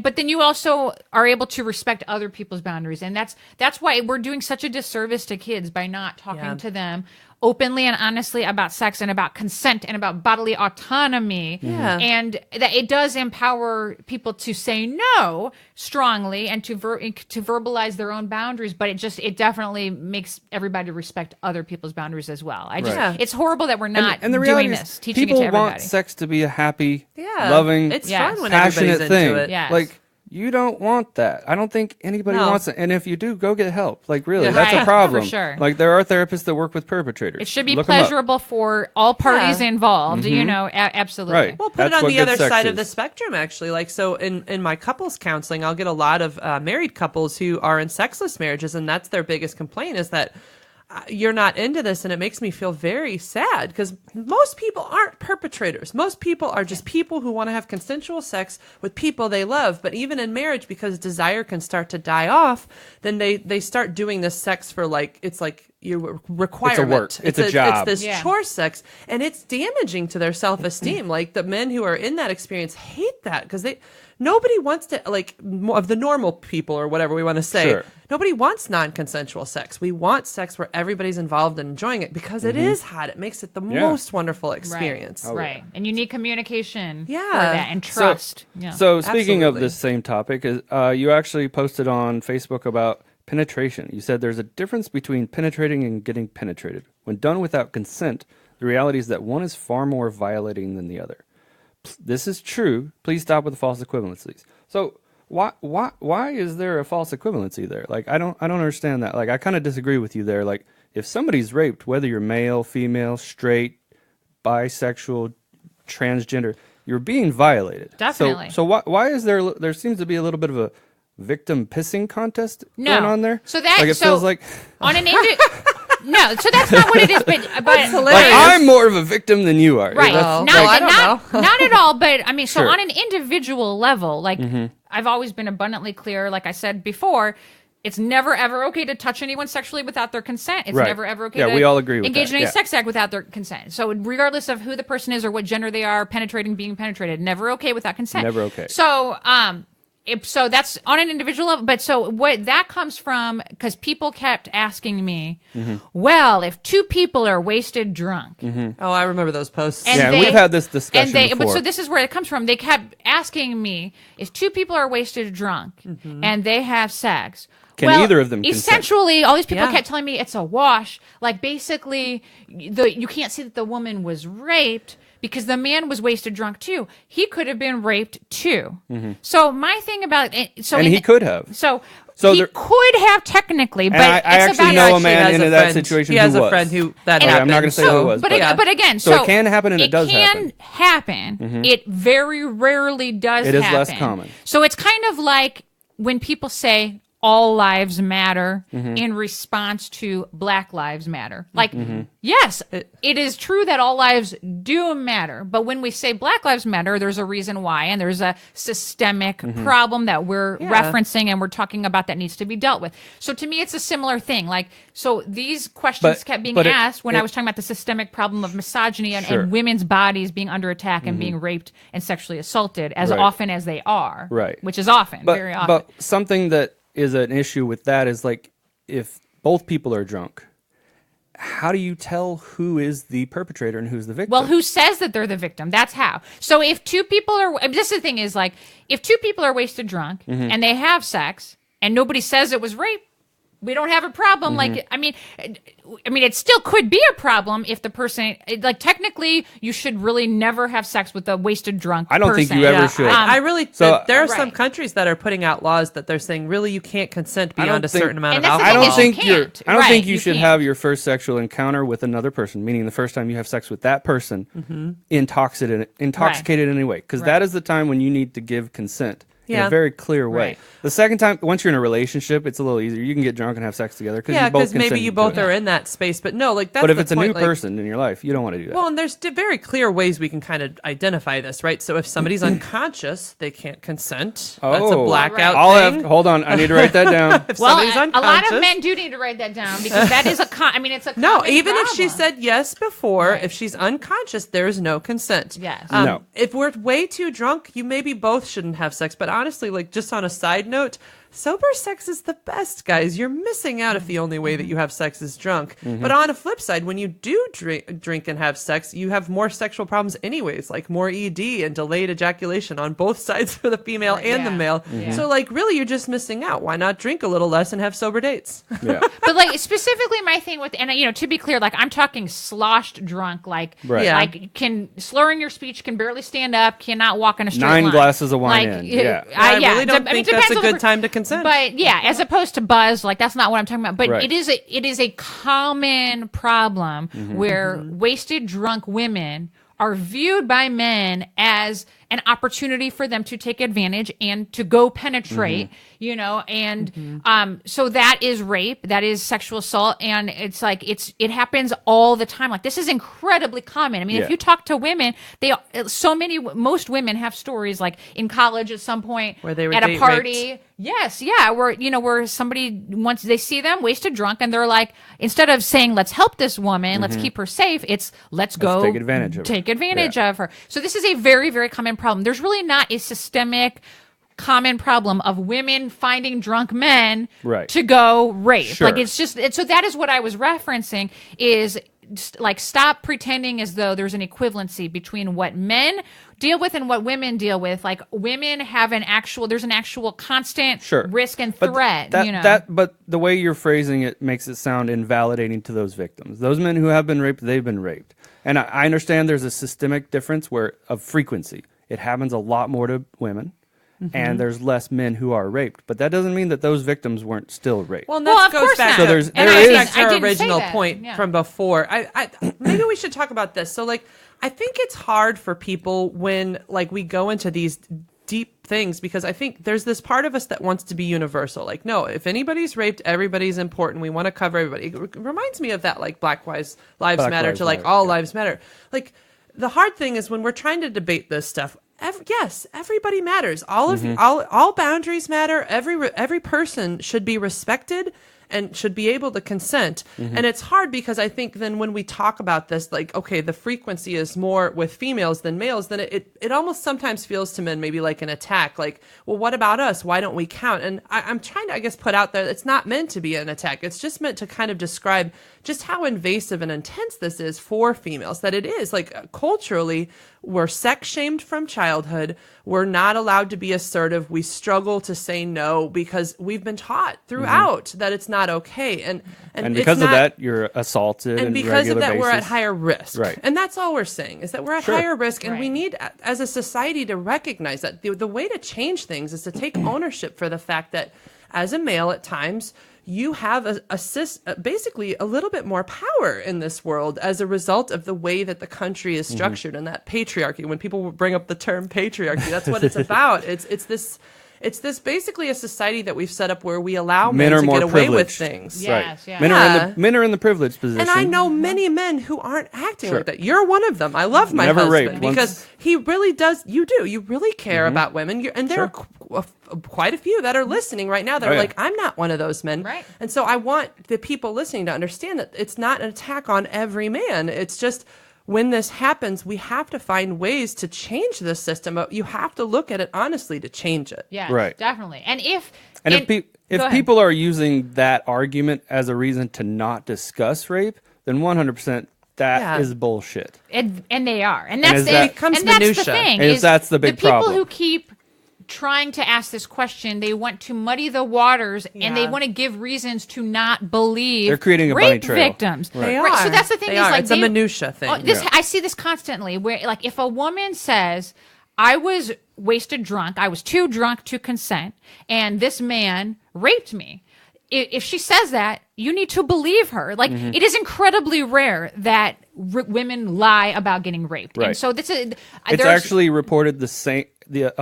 but then you also are able to respect other people's boundaries. And that's why we're doing such a disservice to kids by not talking to them openly and honestly about sex and about consent and about bodily autonomy. And that it does empower people to say no strongly and to verbalize their own boundaries, but it definitely makes everybody respect other people's boundaries as well. It's horrible that we're not and the reality doing is this, teaching it to people everybody. want sex to be a happy, loving, it's fun when passionate everybody's thing. into it. Yes. Like, you don't want that. I don't think anybody wants it. And if you do, go get help. Like, really, Yeah. that's a Right, problem. for sure. Like, there are therapists that work with perpetrators. It should be Look 'em up. pleasurable for all parties involved, you know, absolutely. Right. Well, put That's it on what the good other sex side of is. the spectrum, actually. Like, so in my couples counseling, I'll get a lot of married couples who are in sexless marriages, and that's their biggest complaint is that you're not into this, and it makes me feel very sad because most people aren't perpetrators. Most people are just people who want to have consensual sex with people they love. But even in marriage, because desire can start to die off, then they start doing this sex for it's like your requirement. work. It's a job. It's this chore sex, and it's damaging to their self-esteem. Like the men who are in that experience hate that because nobody wants to, of the normal people or whatever we want to say, nobody wants non-consensual sex. We want sex where everybody's involved and enjoying it because it is hot. It makes it the most wonderful experience. Right. And you need communication for Yeah. that and trust. So speaking of Absolutely. this same topic, you actually posted on Facebook about penetration. You said there's a difference between penetrating and getting penetrated. When done without consent, the reality is that one is far more violating than the other. This is true. Please stop with the false equivalencies. So why is there a false equivalency there? Like, I don't understand that. Like, I kind of disagree with you there. Like, if somebody's raped, whether you're male, female, straight, bisexual, transgender, you're being violated. Definitely. So why is there seems to be a little bit of a victim pissing contest going on there? So that like it feels like on an no, so that's not what it is. But hilarious. like I'm more of a victim than you are. right, That's- I don't know. not at all. But I mean, so Sure. on an individual level, like I've always been abundantly clear. Like I said before, it's never ever okay to touch anyone sexually without their consent. It's Right. never ever okay Yeah, to we all agree with engage that. in any Yeah. sex act without their consent. So regardless of who the person is or what gender they are, being penetrated, never okay without consent. Never okay. So so that's on an individual level. But so what that comes from, because people kept asking me, well, if two people are wasted drunk, Oh, I remember those posts. And yeah, they- we've had this discussion but before. so this is where it comes from. They kept asking me if two people are wasted drunk and they have sex. Can either of them consent? Essentially, all these people Yeah. kept telling me it's a wash. Like basically, you can't see that the woman was raped because the man was wasted drunk too. He could have been raped too. So my thing about it, and he could have. So he there- could have technically, but And I it's actually about know a He man has into a that friend- situation He has who a was. friend who that Okay, I'm happened. not going to say who it was. But, but but again, So it can happen and it does can happen. It very rarely does It is happen. less common. So it's kind of like when people say all lives matter in response to Black Lives Matter. Like, yes, it is true that all lives do matter. But when we say Black Lives Matter, there's a reason why. And there's a systemic problem that we're referencing and we're talking about that needs to be dealt with. So to me, it's a similar thing. Like, so these questions kept being asked when I was talking about the systemic problem of misogyny and women's bodies being under attack and being raped and sexually assaulted as Right. often as they are. Right. Which is often, very often. But something that is an issue with that is like if both people are drunk, how do you tell who is the perpetrator and who's the victim? Well, who says that they're the victim? That's how. So if two people are, I mean, this is the thing is like, if two people are wasted drunk and they have sex and nobody says it was rape, we don't have a problem. Like, I mean, it still could be a problem if the person, like, technically, you should really never have sex with a wasted drunk I don't person. think you ever should. I really. So- there are some Right. countries that are putting out laws that they're saying really you can't consent beyond a think- certain amount And of that's the I alcohol. thing don't is you think can't. I don't Right, think you you should can't. have your first sexual encounter with another person, meaning the first time you have sex with that person, intoxicated in any way, because that is the time when you need to give consent. in a very clear way. Right. The second time, once you're in a relationship, it's a little easier. You can get drunk and have sex together because because maybe you both are in that space. But no, like that's But if the it's a point, new person in your life, you don't want to do that. Well, and there's very clear ways we can kind of identify this, right? So if somebody's unconscious, they can't consent. That's a blackout thing. Hold on, I need to write that down. If Well, somebody's a lot unconscious- of men do need to write that down because that is it's a No, common even if she problem. said yes before, if she's unconscious, there is no consent. Yes. No. If we're way too drunk, you maybe both shouldn't have sex. But honestly, like just on a side note, sober sex is the best, guys. You're missing out if the only way that you have sex is drunk. But on a flip side, when you do drink and have sex, you have more sexual problems anyways, like more ED and delayed ejaculation on both sides for the female and the male. So like really, you're just missing out. Why not drink a little less and have sober dates? Yeah. But like specifically my thing with, and to be clear, like I'm talking sloshed drunk, like Right. Yeah. like slurring your speech, can barely stand up, cannot walk in a straight 9 line. glasses of wine Like, in. Yeah. I really don't think that's depends a on the good time to consent. But yeah, as opposed to buzz, like that's not what I'm talking about. But Right. it is a common problem where wasted drunk women are viewed by men as an opportunity for them to take advantage and to go penetrate, and so that is rape, that is sexual assault, and it's like it happens all the time. Like this is incredibly common. I mean, if you talk to women, most women have stories like in college at some point Where they were at a date party. raped. Yes, yeah, where somebody, once they see them wasted drunk and they're like, instead of saying let's help this woman, let's keep her safe, it's let's go take advantage of her. of her. So this is a very, very common problem. There's really not a systemic common problem of women finding drunk men to go rape. Sure. Like it's just so that is what I was referencing is like stop pretending as though there's an equivalency between what men deal with and what women deal with. Like women have there's an actual constant risk and threat. But the way you're phrasing it makes it sound invalidating to those victims. Those men who have been raped, they've been raped. And I understand there's a systemic difference of frequency. It happens a lot more to women. And there's less men who are raped, but that doesn't mean that those victims weren't still raped. Well, that of goes course back not. to, So there is our original point from before. I maybe we should talk about this. So, like, I think it's hard for people when like we go into these deep things because I think there's this part of us that wants to be universal. Like, no, if anybody's raped, everybody's important. We want to cover everybody. It reminds me of that, like Black Lives Matter to like all lives matter. Like, the hard thing is when we're trying to debate this stuff. Yes, everybody matters. All of you, all boundaries matter. Every person should be respected and should be able to consent. And it's hard because I think then when we talk about this, like, okay, the frequency is more with females than males, then it almost sometimes feels to men maybe like an attack. Like, well, what about us? Why don't we count? And I'm trying to, I guess, put out there, it's not meant to be an attack. It's just meant to kind of describe just how invasive and intense this is for females, that it is. Like, culturally, we're sex shamed from childhood. We're not allowed to be assertive. We struggle to say no because we've been taught throughout that it's not okay. And because of that, you're assaulted. And because of that, basis. we're at higher risk. Right. And that's all we're saying is that we're at higher risk. And we need, as a society, to recognize that the way to change things is to take ownership for the fact that as a male at times, you have basically a little bit more power in this world as a result of the way that the country is structured and that patriarchy. When people bring up the term patriarchy, that's what it's about. It's this basically a society that we've set up where we allow men to get away with things. Yes, yeah. Men are in the privileged position. And I know many men who aren't acting like that. You're one of them. I love my husband because he really does. You really care about women. And there are quite a few that are listening right now that are like, I'm not one of those men. Right. And so I want the people listening to understand that it's not an attack on every man. It's just when this happens, we have to find ways to change the system. You have to look at it honestly to change it. Yeah, definitely. And if people are using that argument as a reason to not discuss rape, then 100% that is bullshit. And they are. And that's the minutia. thing. And that's the big problem. The people who keep trying to ask this question, they want to muddy the waters and they want to give reasons to not believe they're creating a rape bunny trail. victims. Right. They are. So that's the thing. It's a minutia thing. I see this constantly where like if a woman says, I was wasted drunk, I was too drunk to consent, and this man raped me. If she says that, you need to believe her. Like it is incredibly rare that women lie about getting raped, Right. and so this is it's actually reported the same.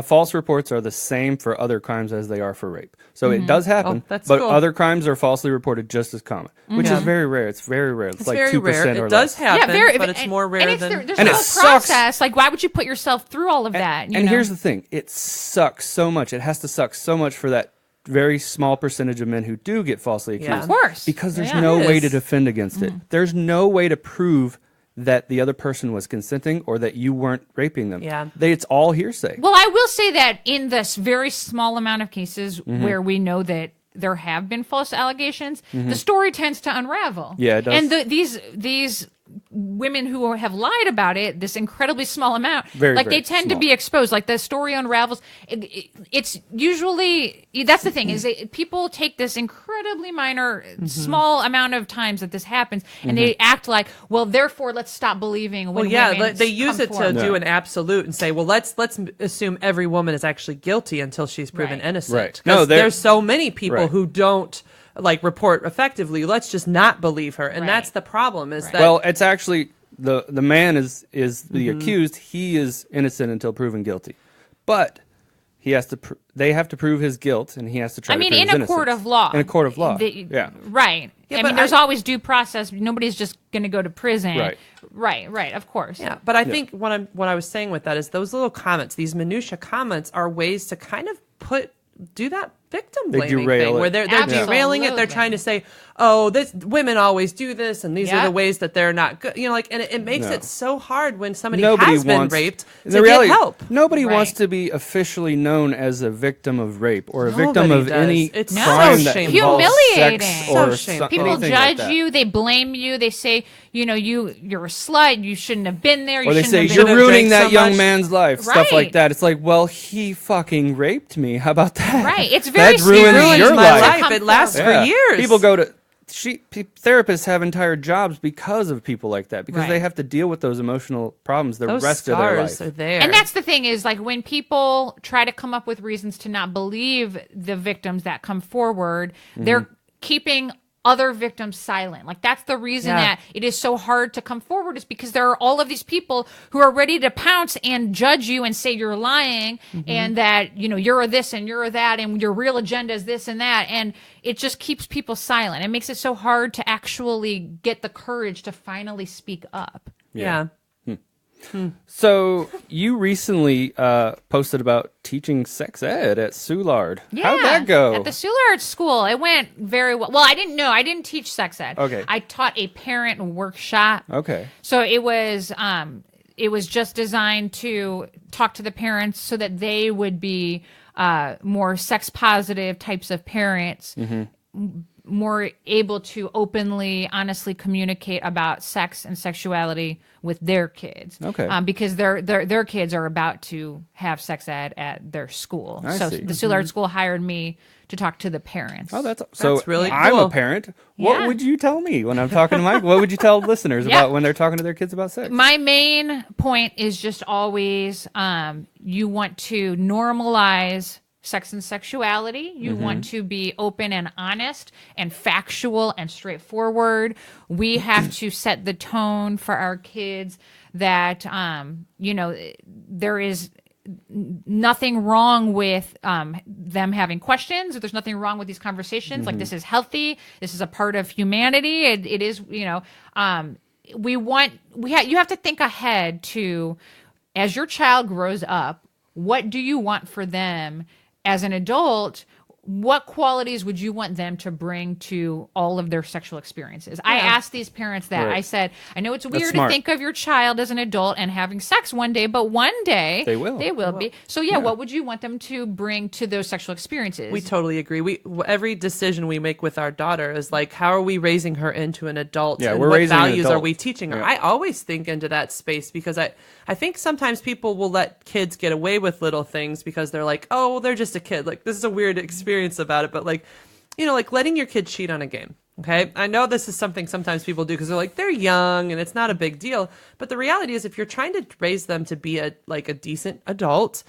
false reports are the same for other crimes as they are for rape. So it does happen, that's but cool. other crimes are falsely reported just as common, which is very rare. It's very rare. It's like very 2% rare. or It does less. happen, but it's more rare than... There's And no it sucks. process. Like, why would you put yourself through all of that? And here's the thing. It sucks so much. It has to suck so much for that very small percentage of men who do get falsely accused. Yeah. Of course. Because there's Yeah. no It way is. to defend against it. There's no way to prove that the other person was consenting or that you weren't raping them. Yeah. It's all hearsay. Well, I will say that in this very small amount of cases where we know that there have been false allegations, the story tends to unravel. Yeah, it does. And these women who have lied about it, this incredibly small amount, Very, like very they tend to small. be exposed. Like the story unravels. It's usually, that's the thing, is that people take this incredibly minor, small amount of times that this happens, and they act like, well, therefore, let's stop believing when Well, yeah, women they use come it to forward. do an absolute and say, well, let's assume every woman is actually guilty until she's proven Right. innocent. Right. 'Cause No, there's so many people Right. who don't like report effectively. Let's just not believe her, and Right. that's the problem. Is that Well, it's actually the man is the accused. He is innocent until proven guilty, but he has to. They have to prove his guilt, and he has to try. I mean, to prove in his a court innocence. of law. In a court of law. Yeah. Yeah. Right. Yeah, I but mean, there's I- always due process. Nobody's just going to go to prison. Right. Right. Of course. Yeah, but I think what I was saying with that is those little comments, these minutia comments, are ways to kind of do that victim They blaming derail thing it. where they're derailing it. They're Absolutely. trying to say, oh, this women always do this, and these are Yeah. the ways that they're not good. You know, like, and it makes No. it so hard when somebody Nobody has been wants raped the to reality, get help. Nobody Right. wants to be officially known as a victim of rape or a victim Nobody of does. any It's crime so that shameful. involves Humiliating. sex So or shameful. People anything judge like that. you. They blame you. They say, you're a slut. You shouldn't have been there. Or You they shouldn't say, have been you're have ruining drank that so young much." man's life. Stuff like Right. that. It's like, well, he fucking raped me. How about that? Right. It's very That ruins serious. your my life. life. It lasts forward. for years. People go to... therapists have entire jobs because of people like that, because Right. they have to deal with those emotional problems the Those rest of their scars life. are there. And that's the thing is, like, when people try to come up with reasons to not believe the victims that come forward, they're keeping other victims silent. Like, that's the reason Yeah. that it is so hard to come forward, is because there are all of these people who are ready to pounce and judge you and say you're lying and that, you're a this and you're a that and your real agenda is this and that. And it just keeps people silent. It makes it so hard to actually get the courage to finally speak up. yeah. So you recently posted about teaching sex ed at Soulard. How'd that go? At the Soulard School, it went very well. Well, I didn't teach sex ed. Okay. I taught a parent workshop. Okay. So it was just designed to talk to the parents so that they would be more sex positive types of parents. More able to openly, honestly communicate about sex and sexuality with their kids. Okay. Because their kids are about to have sex ed at their school. I So see. the Soulard School hired me to talk to the parents. Oh, that's so. really I'm cool. a parent. What Yeah. would you tell me when I'm talking to Mike? What would you tell listeners Yeah. about when they're talking to their kids about sex? My main point is just always you want to normalize sex and sexuality. You want to be open and honest and factual and straightforward. We have to set the tone for our kids that, there is nothing wrong with them having questions. There's nothing wrong with these conversations. Like, this is healthy. This is a part of humanity. It is, you have to think ahead to, as your child grows up, what do you want for them as an adult? What qualities would you want them to bring to all of their sexual experiences? I asked these parents that. Right. I said, I know it's weird to smart. think of your child as an adult and having sex one day, but one day They will. be. So what would you want them to bring to those sexual experiences? We totally agree. Every decision we make with our daughter is like, how are we raising her into an adult? Yeah, and we're what raising an values are adult. we teaching her? Yeah. I always think into that space because I think sometimes people will let kids get away with little things because they're like, oh, they're just a kid. Like, this is a weird experience about it, but like letting your kid cheat on a game. Okay. I know this is something sometimes people do because they're young and it's not a big deal. But the reality is, if you're trying to raise them to be a decent adult,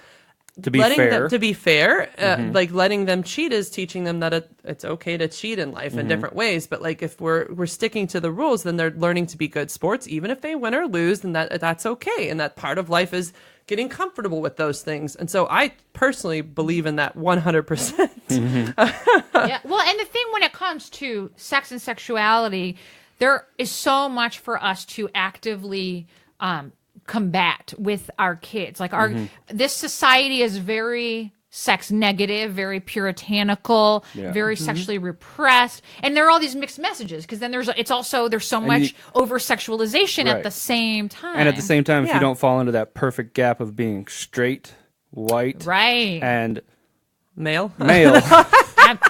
to be fair. To be fair, like letting them cheat is teaching them that it's okay to cheat in life in different ways. But like if we're sticking to the rules, then they're learning to be good sports, even if they win or lose, then that's okay. And that part of life is getting comfortable with those things. And so I personally believe in that 100%. Yeah. Well, and the thing when it comes to sex and sexuality, there is so much for us to actively combat with our kids. Like this society is very sex negative, very puritanical, very sexually repressed, and there are all these mixed messages because then there's so much over sexualization at the same time. And at the same time, if you don't fall into that perfect gap of being straight, white, and male.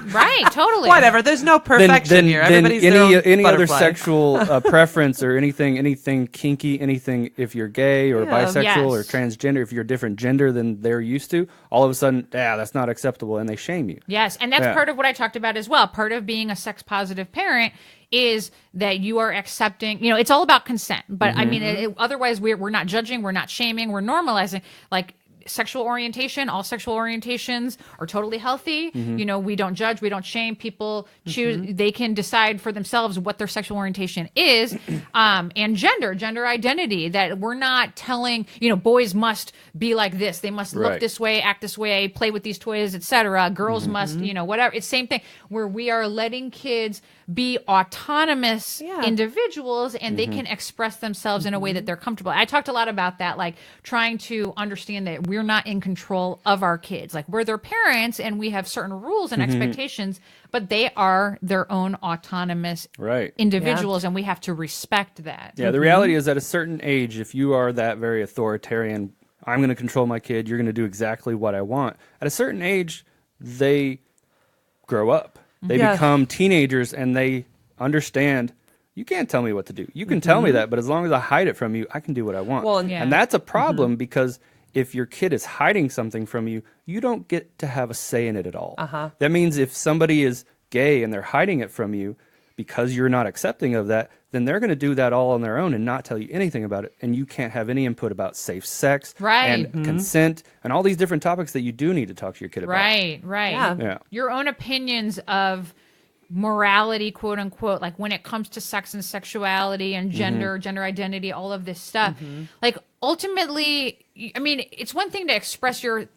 Right, totally. Whatever. There's no perfection here. Everybody's then any other butterfly. sexual preference or anything kinky, anything if you're gay or bisexual or transgender, if you're a different gender than they're used to, all of a sudden, that's not acceptable, and they shame you. Yes, and that's part of what I talked about as well. Part of being a sex positive parent is that you are accepting. It's all about consent. But I mean, otherwise we're not judging, we're not shaming, we're normalizing. Like, sexual orientation, all sexual orientations are totally healthy. We don't judge, we don't shame. People choose, they can decide for themselves what their sexual orientation is. And gender identity, that we're not telling, boys must be like this, they must look this way, act this way, play with these toys, etc. Girls must, whatever. It's same thing where we are letting kids be autonomous individuals, and they can express themselves in a way that they're comfortable. I talked a lot about that, like trying to understand that we're not in control of our kids. Like, we're their parents and we have certain rules and expectations, but they are their own autonomous individuals, and we have to respect that. Yeah, the reality is at a certain age, if you are that very authoritarian, I'm going to control my kid, you're going to do exactly what I want. At a certain age, they grow up. They become teenagers, and they understand, you can't tell me what to do. You can tell me that, but as long as I hide it from you, I can do what I want. Well, and that's a problem because if your kid is hiding something from you, you don't get to have a say in it at all. That means if somebody is gay and they're hiding it from you because you're not accepting of that, then they're going to do that all on their own and not tell you anything about it. And you can't have any input about safe sex and consent and all these different topics that you do need to talk to your kid about. Right. Yeah. Your own opinions of morality, quote unquote, like when it comes to sex and sexuality and gender identity, all of this stuff. Like, ultimately, I mean, it's one thing to express your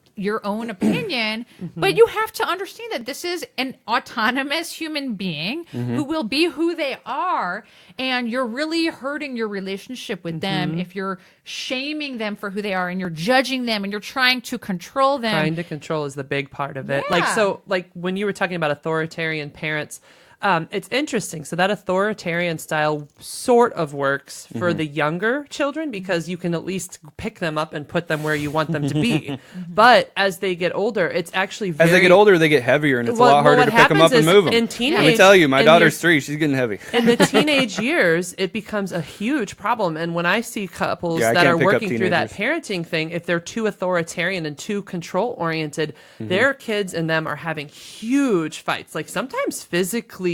own opinion, but you have to understand that this is an autonomous human being who will be who they are, and you're really hurting your relationship with them if you're shaming them for who they are and you're judging them and you're trying to control them. Trying to control is the big part of it. Yeah. Like when you were talking about authoritarian parents, it's interesting. So that authoritarian style sort of works for the younger children because you can at least pick them up and put them where you want them to be. But as they get older, it's actually As they get older, they get heavier, and it's a lot harder to pick them up and move them. In teenage, Let me tell you, my daughter's 3. She's getting heavy. In the teenage years, it becomes a huge problem. And when I see couples that are working through that parenting thing, if they're too authoritarian and too control-oriented, their kids and them are having huge fights, like sometimes physically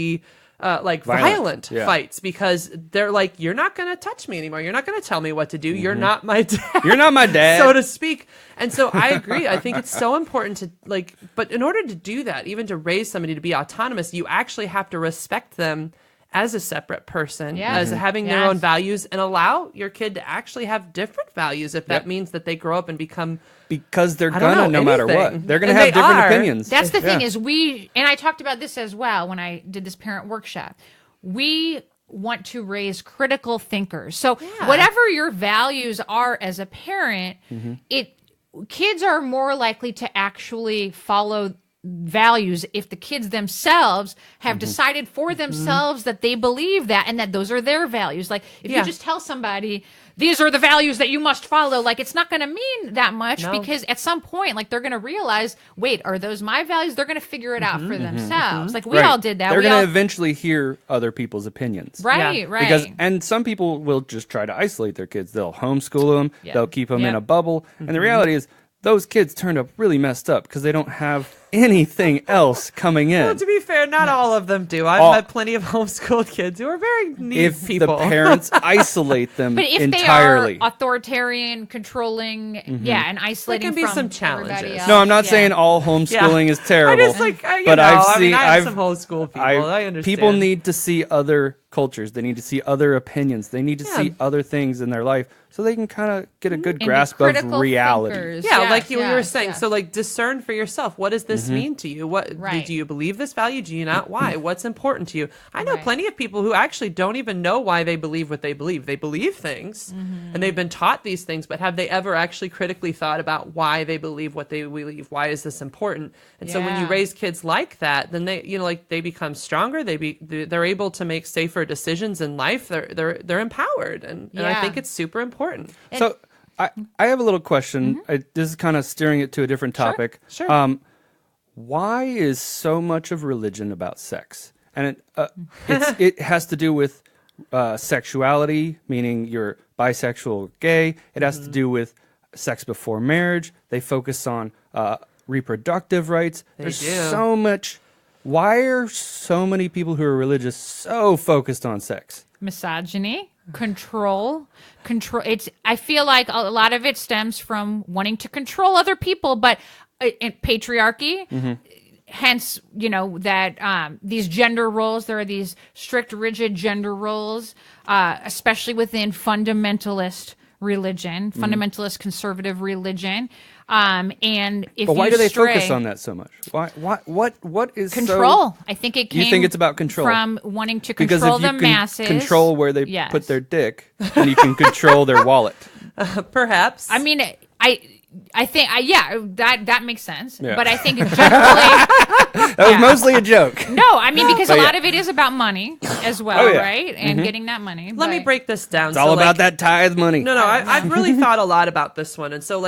violent fights, because they're like, you're not going to touch me anymore. You're not going to tell me what to do. You're not my dad. You're not my dad. So to speak. And so I agree. I think it's so important to but in order to do that, even to raise somebody to be autonomous, you actually have to respect them as a separate person, as having their own values, and allow your kid to actually have different values if that means that they grow up and become... Because they're gonna, no matter what. They're gonna have different opinions. That's the thing is and I talked about this as well when I did this parent workshop. We want to raise critical thinkers. So whatever your values are as a parent, kids are more likely to actually follow values if the kids themselves have decided for themselves that they believe that and that those are their values. Like if you just tell somebody these are the values that you must follow, like it's not going to mean that much because at some point, like they're going to realize, wait, are those my values? They're going to figure it out for themselves. Like we all did that. They're going to eventually hear other people's opinions. Right. And some people will just try to isolate their kids. They'll homeschool them. They'll keep them in a bubble. And the reality is those kids turned up really messed up because they don't have anything else coming in. Well, to be fair, not all of them do. I've met plenty of homeschooled kids who are very neat people. If the parents isolate them But if entirely. they are authoritarian, controlling, and isolating there can be from some challenges. everybody else. No, I'm not saying all homeschooling is terrible. I just I have some homeschool people. I understand. People need to see other cultures. They need to see other opinions. They need to see other things in their life so they can kind of get a good grasp of reality. Thinkers. Yeah, like you were saying. So, like, discern for yourself. What does this mean to you? What do you believe this value? Do you not? Why? What's important to you? I know plenty of people who actually don't even know why they believe what they believe. They believe things, and they've been taught these things, but have they ever actually critically thought about why they believe what they believe? Why is this important? And so, when you raise kids like that, then they become stronger. They're able to make safer decisions in life. They're empowered, and I think it's super important. So I have a little question. This is kind of steering it to a different topic. Sure. Why is so much of religion about sex? And it has to do with sexuality, meaning you're bisexual or gay. It has to do with sex before marriage. They focus on reproductive rights. There's so much. Why are so many people who are religious so focused on sex? Misogyny, control. I feel like a lot of it stems from wanting to control other people, but patriarchy. Hence, that these gender roles, there are these strict, rigid gender roles, especially within fundamentalist religion, fundamentalist conservative religion. And if but why do they focus on that so much? Why? What is control? I think it came. You think it's about control from wanting to control the masses. Control where they put their dick, and you can control their wallet. Perhaps. I mean, I think that makes sense. Yeah. But I think generally that was mostly a joke. No, I mean because a lot of it is about money as well, right? And getting that money. Let me break this down. It's all about that tithe money. No, I've really thought a lot about this one, and so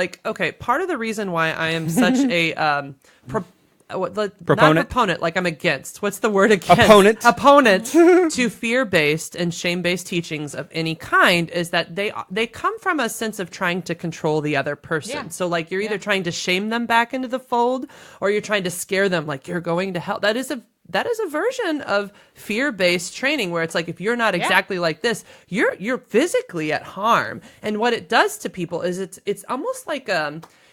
part of the reason why I am such a proponent? Not proponent, like I'm against. What's the word against? Opponent to fear-based and shame-based teachings of any kind is that they come from a sense of trying to control the other person. Yeah. So like you're either trying to shame them back into the fold or you're trying to scare them like you're going to hell. That is a version of fear-based training where it's like if you're not exactly like this, you're physically at harm. And what it does to people is it's almost like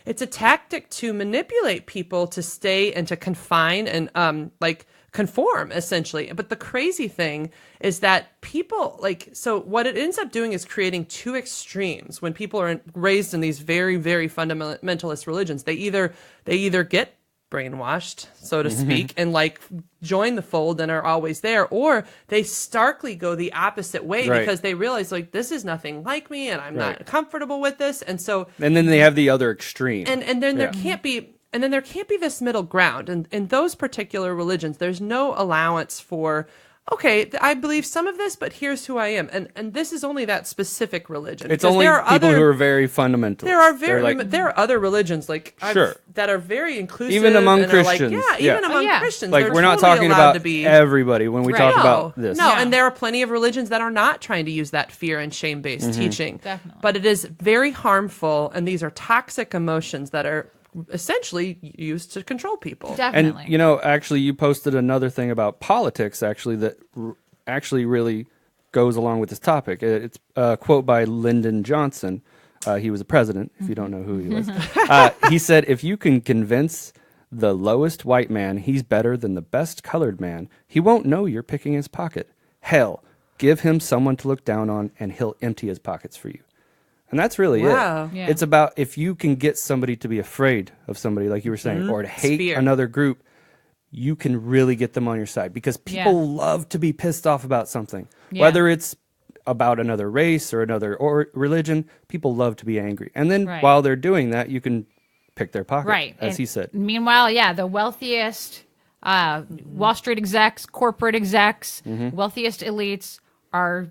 it's a tactic to manipulate people to stay and to confine and conform essentially. But the crazy thing is that people so what it ends up doing is creating two extremes. When people are raised in these very, very fundamentalist religions, they either get brainwashed, so to speak, and join the fold and are always there, or they starkly go the opposite way because they realize this is nothing like me and I'm not comfortable with this, and then they have the other extreme, and then there can't be this middle ground, and in those particular religions there's no allowance for I believe some of this, but here's who I am. And this is only that specific religion. It's only people who are very fundamental. There are other religions that are very inclusive. Even among Christians. Even among Christians. We're not talking about everybody when we talk about this. No, and there are plenty of religions that are not trying to use that fear and shame-based teaching. Definitely. But it is very harmful, and these are toxic emotions that are essentially used to control people. Definitely. And actually you posted another thing about politics that actually really goes along with this topic. It's a quote by Lyndon Johnson. He was a president, if you don't know who he was. He said, if you can convince the lowest white man he's better than the best colored man, he won't know you're picking his pocket. Hell, give him someone to look down on and he'll empty his pockets for you. And that's really it. Yeah. It's about if you can get somebody to be afraid of somebody, like you were saying, or to hate another group, you can really get them on your side. Because people love to be pissed off about something. Yeah. Whether it's about another race or another religion, people love to be angry. And then while they're doing that, you can pick their pocket, as he said. Meanwhile, the wealthiest Wall Street execs, corporate execs, wealthiest elites are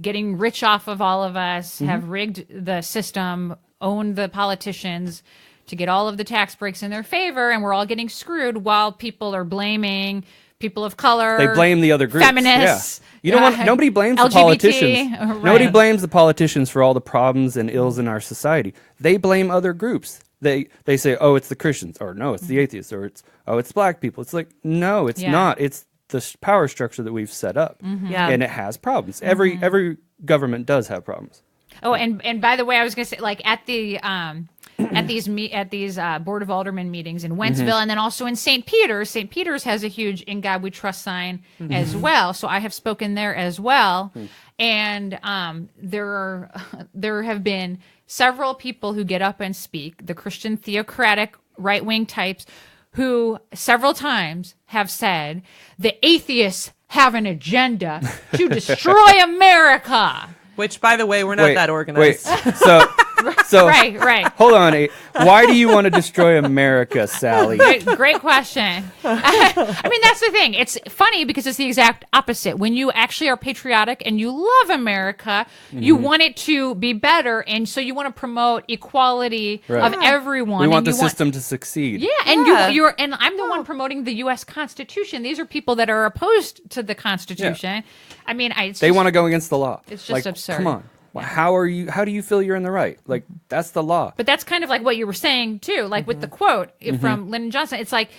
getting rich off of all of us, have rigged the system, owned the politicians to get all of the tax breaks in their favor, and we're all getting screwed while people are blaming people of color. They blame the other groups. Feminists. Yeah. Nobody blames LGBT, the politicians. right. Nobody blames the politicians for all the problems and ills in our society. They blame other groups. they say, oh, it's the Christians, or no, it's the atheists, or it's black people. It's like, no, it's not. It's the power structure that we've set up, and it has problems. Every government does have problems. Oh, and by the way, I was going to say, like at the at these Board of Aldermen meetings in Wentzville, and then also in St. Peter's. St. Peter's has a huge "In God We Trust" sign as well. So I have spoken there as well, and there have been several people who get up and speak, the Christian theocratic right-wing types, who several times have said the atheists have an agenda to destroy America. Which, by the way, we're not that organized. Wait, so right. Hold on. Why do you want to destroy America, Sally? Great question. I mean, that's the thing. It's funny because it's the exact opposite. When you actually are patriotic and you love America, you want it to be better, and so you want to promote equality of everyone. We want the system to succeed. Yeah, and you're and I'm the one promoting the U.S. Constitution. These are people that are opposed to the Constitution. Yeah. I mean, they want to go against the law. It's just absurd. Come on. How do you feel you're in the right? Like, that's the law. But that's kind of like what you were saying too, like with the quote from Lyndon Johnson. It's like,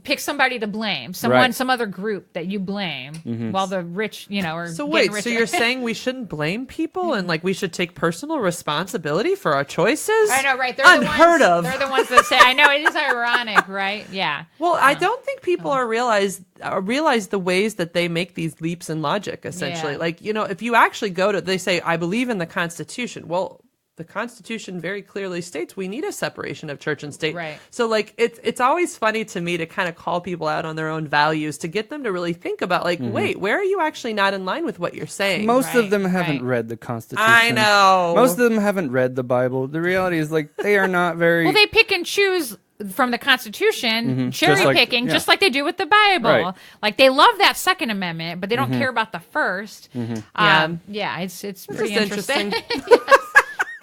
pick somebody to blame, some other group that you blame, while the rich, are. So wait, so you're saying we shouldn't blame people and like we should take personal responsibility for our choices? I know, right? They're unheard of. They're the ones that say. I know, it is ironic, right? Yeah. Well, I don't think people realize the ways that they make these leaps in logic. Essentially, like if you actually they say, I believe in the Constitution. Well, the Constitution very clearly states we need a separation of church and state. Right. So, like, it's always funny to me to kind of call people out on their own values, to get them to really think about, like, wait, where are you actually not in line with what you're saying? Most of them haven't read the Constitution. I know. Most of them haven't read the Bible. The reality is, like, they are not very... Well, they pick and choose from the Constitution, cherry picking, just like they do with the Bible. Right. Like, they love that Second Amendment, but they don't care about the First. It's pretty interesting.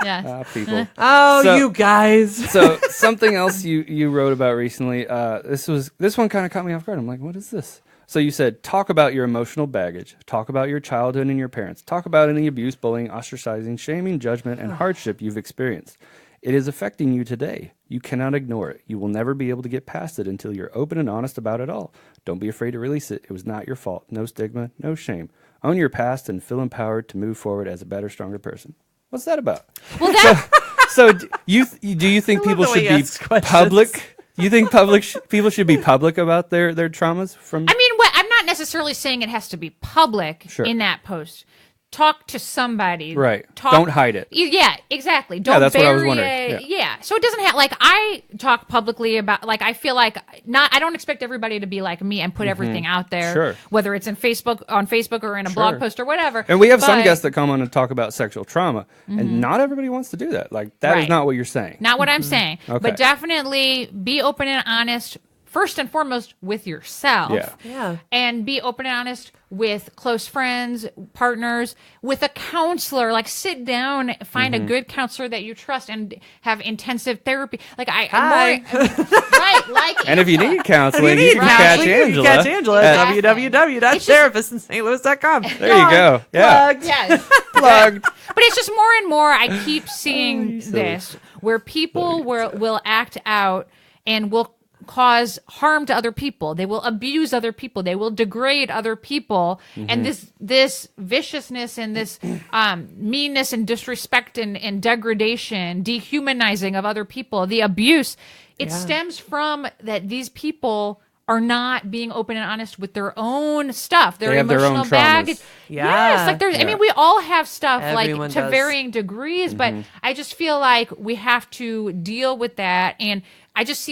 Yes. People. You guys. So something else you wrote about recently. This one kind of caught me off guard. I'm like, what is this? So you said, talk about your emotional baggage. Talk about your childhood and your parents. Talk about any abuse, bullying, ostracizing, shaming, judgment, and hardship you've experienced. It is affecting you today. You cannot ignore it. You will never be able to get past it until you're open and honest about it all. Don't be afraid to release it. It was not your fault. No stigma, no shame. Own your past and feel empowered to move forward as a better, stronger person. What's that about? Well, so do you think people should be public? You think people should be public about their traumas? I mean, I'm not necessarily saying it has to be public in that post. Talk to somebody. Right. Don't hide it. Yeah, exactly. Don't that's bury what I was wondering. Yeah. So it doesn't have, like, I talk publicly about, like, I feel like I don't expect everybody to be like me and put everything out there, whether it's on Facebook or in a blog post or whatever. And we have some guests that come on and talk about sexual trauma, and not everybody wants to do that. Like, that is not what you're saying. Not what I'm saying. Okay. But definitely be open and honest, first and foremost, with yourself. Yeah. And be open and honest with close friends, partners, with a counselor. Like, sit down, find a good counselor that you trust, and have intensive therapy. Like, right, like. And if you need counseling, you can catch Angela. You can catch Angela at www.therapistsinstlouis.com. There you go. Yeah. Plugged. Yes. Plugged. But it's just more and more, I keep seeing this, where people will act out and will cause harm to other people. They will abuse other people. They will degrade other people. And this viciousness and this meanness and disrespect and degradation, dehumanizing of other people, the abuse, it stems from that these people are not being open and honest with their own stuff, their emotional baggage. Yes, like I mean, we all have stuff. Everyone like to does. Varying degrees, but I just feel like we have to deal with that. And I just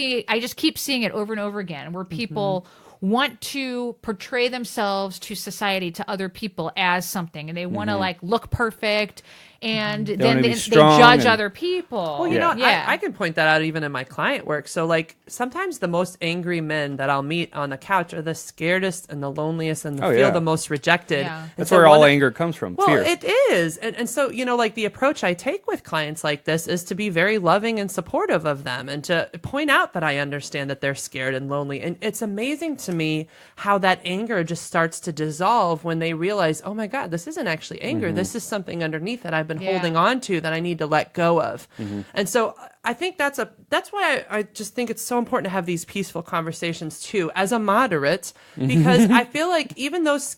keep seeing it over and over again, where people want to portray themselves to society, to other people, as something, and they want to like look perfect, and then they judge other people. Well, you know, I can point that out even in my client work. So, like, sometimes the most angry men that I'll meet on the couch are the scaredest and the loneliest and feel the most rejected. Yeah. That's where all anger comes from. Well, fear. it is. And so, you know, like, the approach I take with clients like this is to be very loving and supportive of them, and to point out that I understand that they're scared and lonely. And it's amazing to me how that anger just starts to dissolve when they realize, oh my God, this isn't actually anger. This is something underneath that I've been been holding on to that I need to let go of. And so I think that's why I just think it's so important to have these peaceful conversations too, as a moderate, because I feel like even those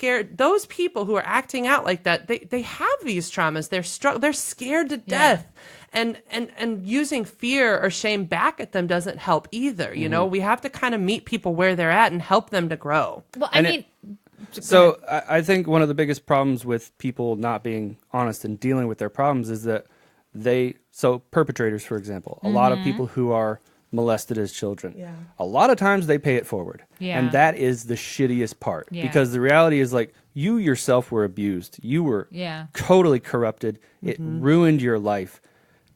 people who are acting out like that, they have these traumas. They're scared to death. And using fear or shame back at them doesn't help either. You know, we have to kind of meet people where they're at and help them to grow. Well, So I think one of the biggest problems with people not being honest and dealing with their problems is that perpetrators, for example, a lot of people who are molested as children, a lot of times they pay it forward. And that is the shittiest part, because the reality is, like, you yourself were abused. You were totally corrupted. It ruined your life.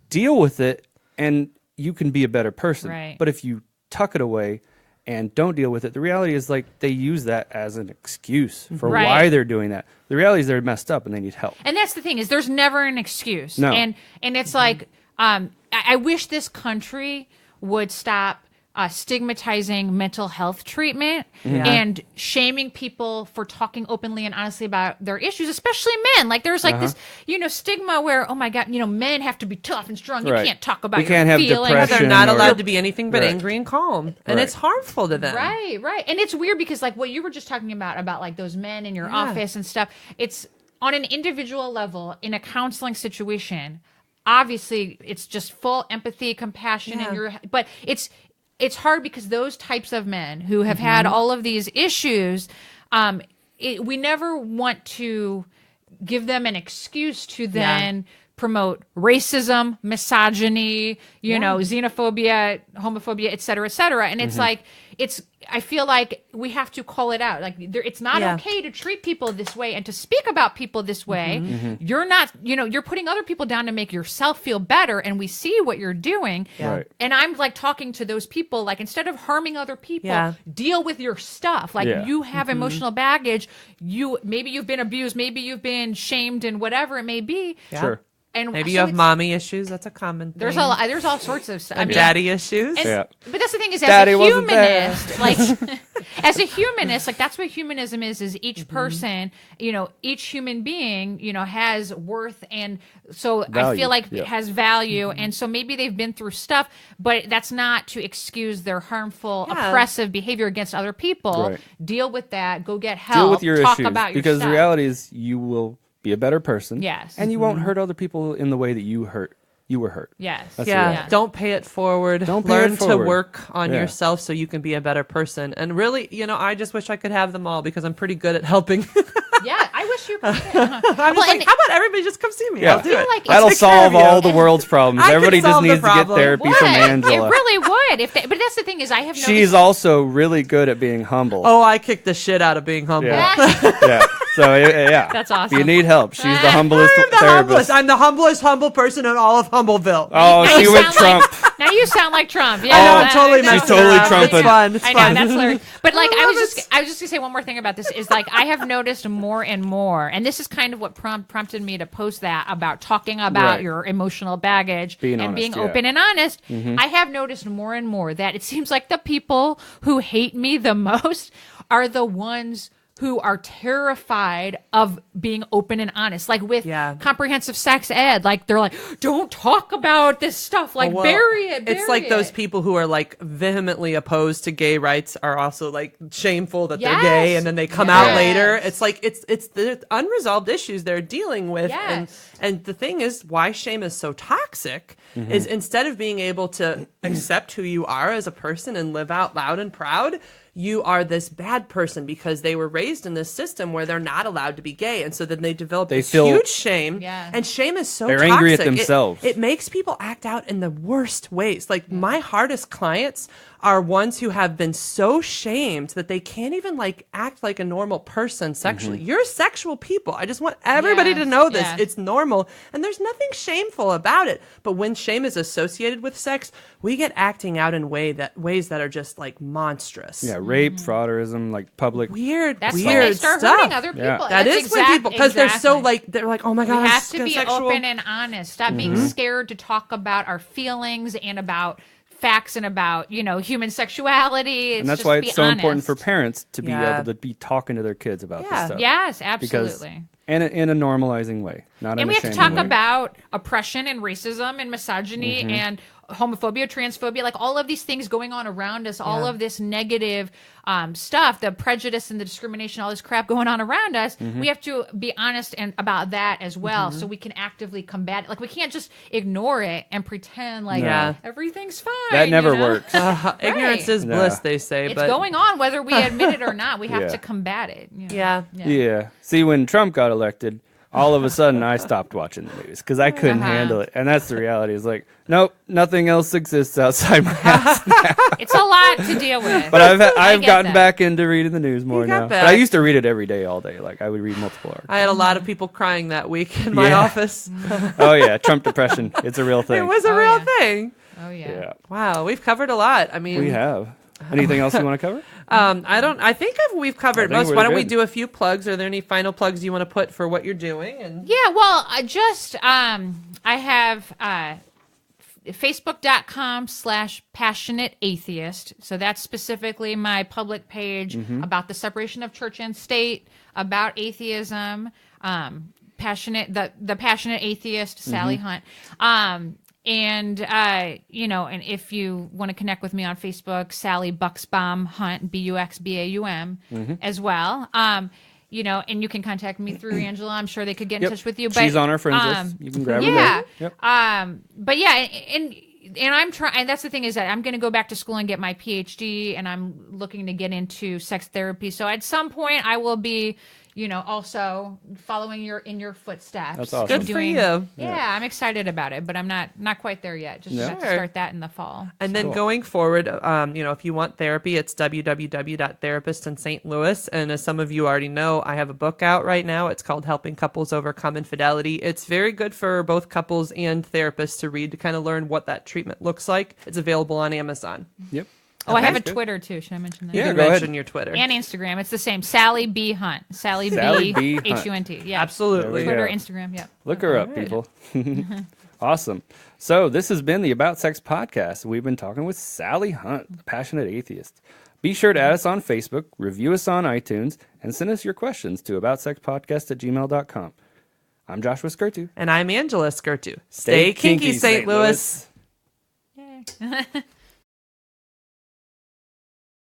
Deal with it and you can be a better person. Right. But if you tuck it away and don't deal with it, the reality is, like, they use that as an excuse for why they're doing that. The reality is they're messed up and they need help. And that's the thing, is there's never an excuse. No. And it's like, I wish this country would stop stigmatizing mental health treatment and shaming people for talking openly and honestly about their issues, especially men. Like, there's like this, stigma where, oh my God, men have to be tough and strong. You can't talk about your feelings. They're not allowed to be anything but angry and calm. And it's harmful to them. Right. And it's weird because, like, what you were just talking about like those men in your office and stuff, it's on an individual level in a counseling situation. Obviously, it's just full empathy, compassion, but it's hard because those types of men who have had all of these issues, we never want to give them an excuse to then promote racism, misogyny, xenophobia, homophobia, et cetera, et cetera. And it's like, I feel like we have to call it out. Like, it's not okay to treat people this way and to speak about people this way. You're not, you're putting other people down to make yourself feel better. And we see what you're doing. And I'm like talking to those people, like, instead of harming other people, deal with your stuff. Like, you have emotional baggage. Maybe you've been abused. Maybe you've been shamed and whatever it may be. Sure. And maybe you have mommy issues. That's a common thing. There's all sorts of stuff. And daddy issues. But that's the thing, is, Daddy as a humanist, like, as a humanist, like, that's what humanism is each person, each human being, has worth, and so value. I feel like it has value, and so maybe they've been through stuff, but that's not to excuse their harmful, oppressive behavior against other people. Deal with that. Go get help. Deal with your talk issues, about your because stuff. the reality is you will be a better person. Yes. And you won't hurt other people in the way that you were hurt. Yes. That's Don't pay it forward. Learn to work on yourself so you can be a better person. And really, I just wish I could have them all, because I'm pretty good at helping. I wish you could. I'm just like, how about everybody just come see me? I'll do it. Like that'll solve all the world's problems. Everybody just needs to get therapy from Angela. It really would. But that's the thing, is I have noticed. She's also really good at being humble. Oh, I kick the shit out of being humble. Yeah. So, That's awesome. If you need help, she's the humblest therapist. I'm the humblest humble person in all of Humbleville. Oh, she went Trump. Now you sound like Trump. Yeah, I know, I'm totally She's totally trumping. It's fun. It's I fun. know, that's hilarious. But like, I was just going to say one more thing about this, is like, I have noticed more and more, and this is kind of what prompted me to post that about talking about your emotional baggage being open and honest. I have noticed more and more that it seems like the people who hate me the most are the ones who are terrified of being open and honest, like with comprehensive sex ed. Like, they're like, don't talk about this stuff. Like, bury it. It's like those people who are like vehemently opposed to gay rights are also like shameful that they're gay, and then they come out later. It's like it's the unresolved issues they're dealing with. And the thing is, why shame is so toxic is, instead of being able to accept who you are as a person and live out loud and proud, you are this bad person because they were raised in this system where they're not allowed to be gay. And so then they develop this huge shame. And shame is so toxic. They're angry at themselves. It makes people act out in the worst ways. Like, my hardest clients are ones who have been so shamed that they can't even like act like a normal person sexually. You're sexual people. I just want everybody to know this. It's normal. And there's nothing shameful about it. But when shame is associated with sex, we get acting out in ways that are just like monstrous. Yeah, rape, frauderism, like public weird when they start stuff. Hurting other people. That is when people, because they're so like, they're like, oh my God, we have to be open and honest. Stop being scared to talk about our feelings and about facts and about, human sexuality. It's And that's just why be it's so important honest. for parents to be Yeah. able to be talking to their kids about this stuff. Yes, Because, absolutely. in a normalizing way, not in And a we have to shaming talk way. about oppression and racism and misogyny and homophobia, transphobia, like all of these things going on around us, all of this negative stuff, the prejudice and the discrimination, all this crap going on around us. We have to be honest about that as well, so we can actively combat it. Like, we can't just ignore it and pretend like everything's fine. That never works. Ignorance is bliss, they say. It's but going on whether we admit it or not. We have to combat it. Yeah. See, when Trump got elected, all of a sudden I stopped watching the news because I couldn't handle it. And that's the reality. It's like, nope, nothing else exists outside my house. It's a lot to deal with. But I've get gotten that. back into reading the news more got now. back. But I used to read it every day, all day. Like, I would read multiple articles. I had a lot of people crying that week in my Yeah. office. Oh, yeah. Trump depression. It's a real thing. It was a real thing. Oh, yeah. Wow, we've covered a lot. I mean, We have. Anything else you want to cover? I think we've covered I think most. we're Why don't we good. do a few plugs? Are there any final plugs you want to put for what you're doing? And Yeah, well, I have Facebook.com/Passionate Atheist. So that's specifically my public page about the separation of church and state, about atheism, the Passionate Atheist, Sally Hunt. And if you want to connect with me on Facebook, Sally Buxbaum Hunt, Buxbaum as well. And you can contact me through Angela. I'm sure they could get in touch with you. But She's on our friends list. You can grab her yeah. there. Yep. But yeah, and I'm trying. And that's the thing, is that I'm going to go back to school and get my PhD, and I'm looking to get into sex therapy. So at some point, I will be, also following in your footsteps. That's awesome. good for you. Yeah, I'm excited about it, but I'm not quite there yet. Just have to Sure. start that in the fall. And then going forward, if you want therapy, it's www.therapist in St. Louis. And as some of you already know, I have a book out right now. It's called Helping Couples Overcome Infidelity. It's very good for both couples and therapists to read, to kind of learn what that treatment looks like. It's available on Amazon. Yep. Oh, I have a Good. Twitter too. Should I mention that? Yeah, You go ahead. mention your Twitter. And Instagram. It's the same. Sally B Hunt. Sally Sally B B. Hunt. Hunt. Yeah. Absolutely. There we Twitter, go. Instagram. Yeah. Look her up, people. Awesome. So this has been the About Sex podcast. We've been talking with Sally Hunt, the Passionate Atheist. Be sure to add us on Facebook, review us on iTunes, and send us your questions to aboutsexpodcast@gmail.com. I'm Joshua Skirtu. And I'm Angela Skirtu. Stay kinky, St. Louis. Yay.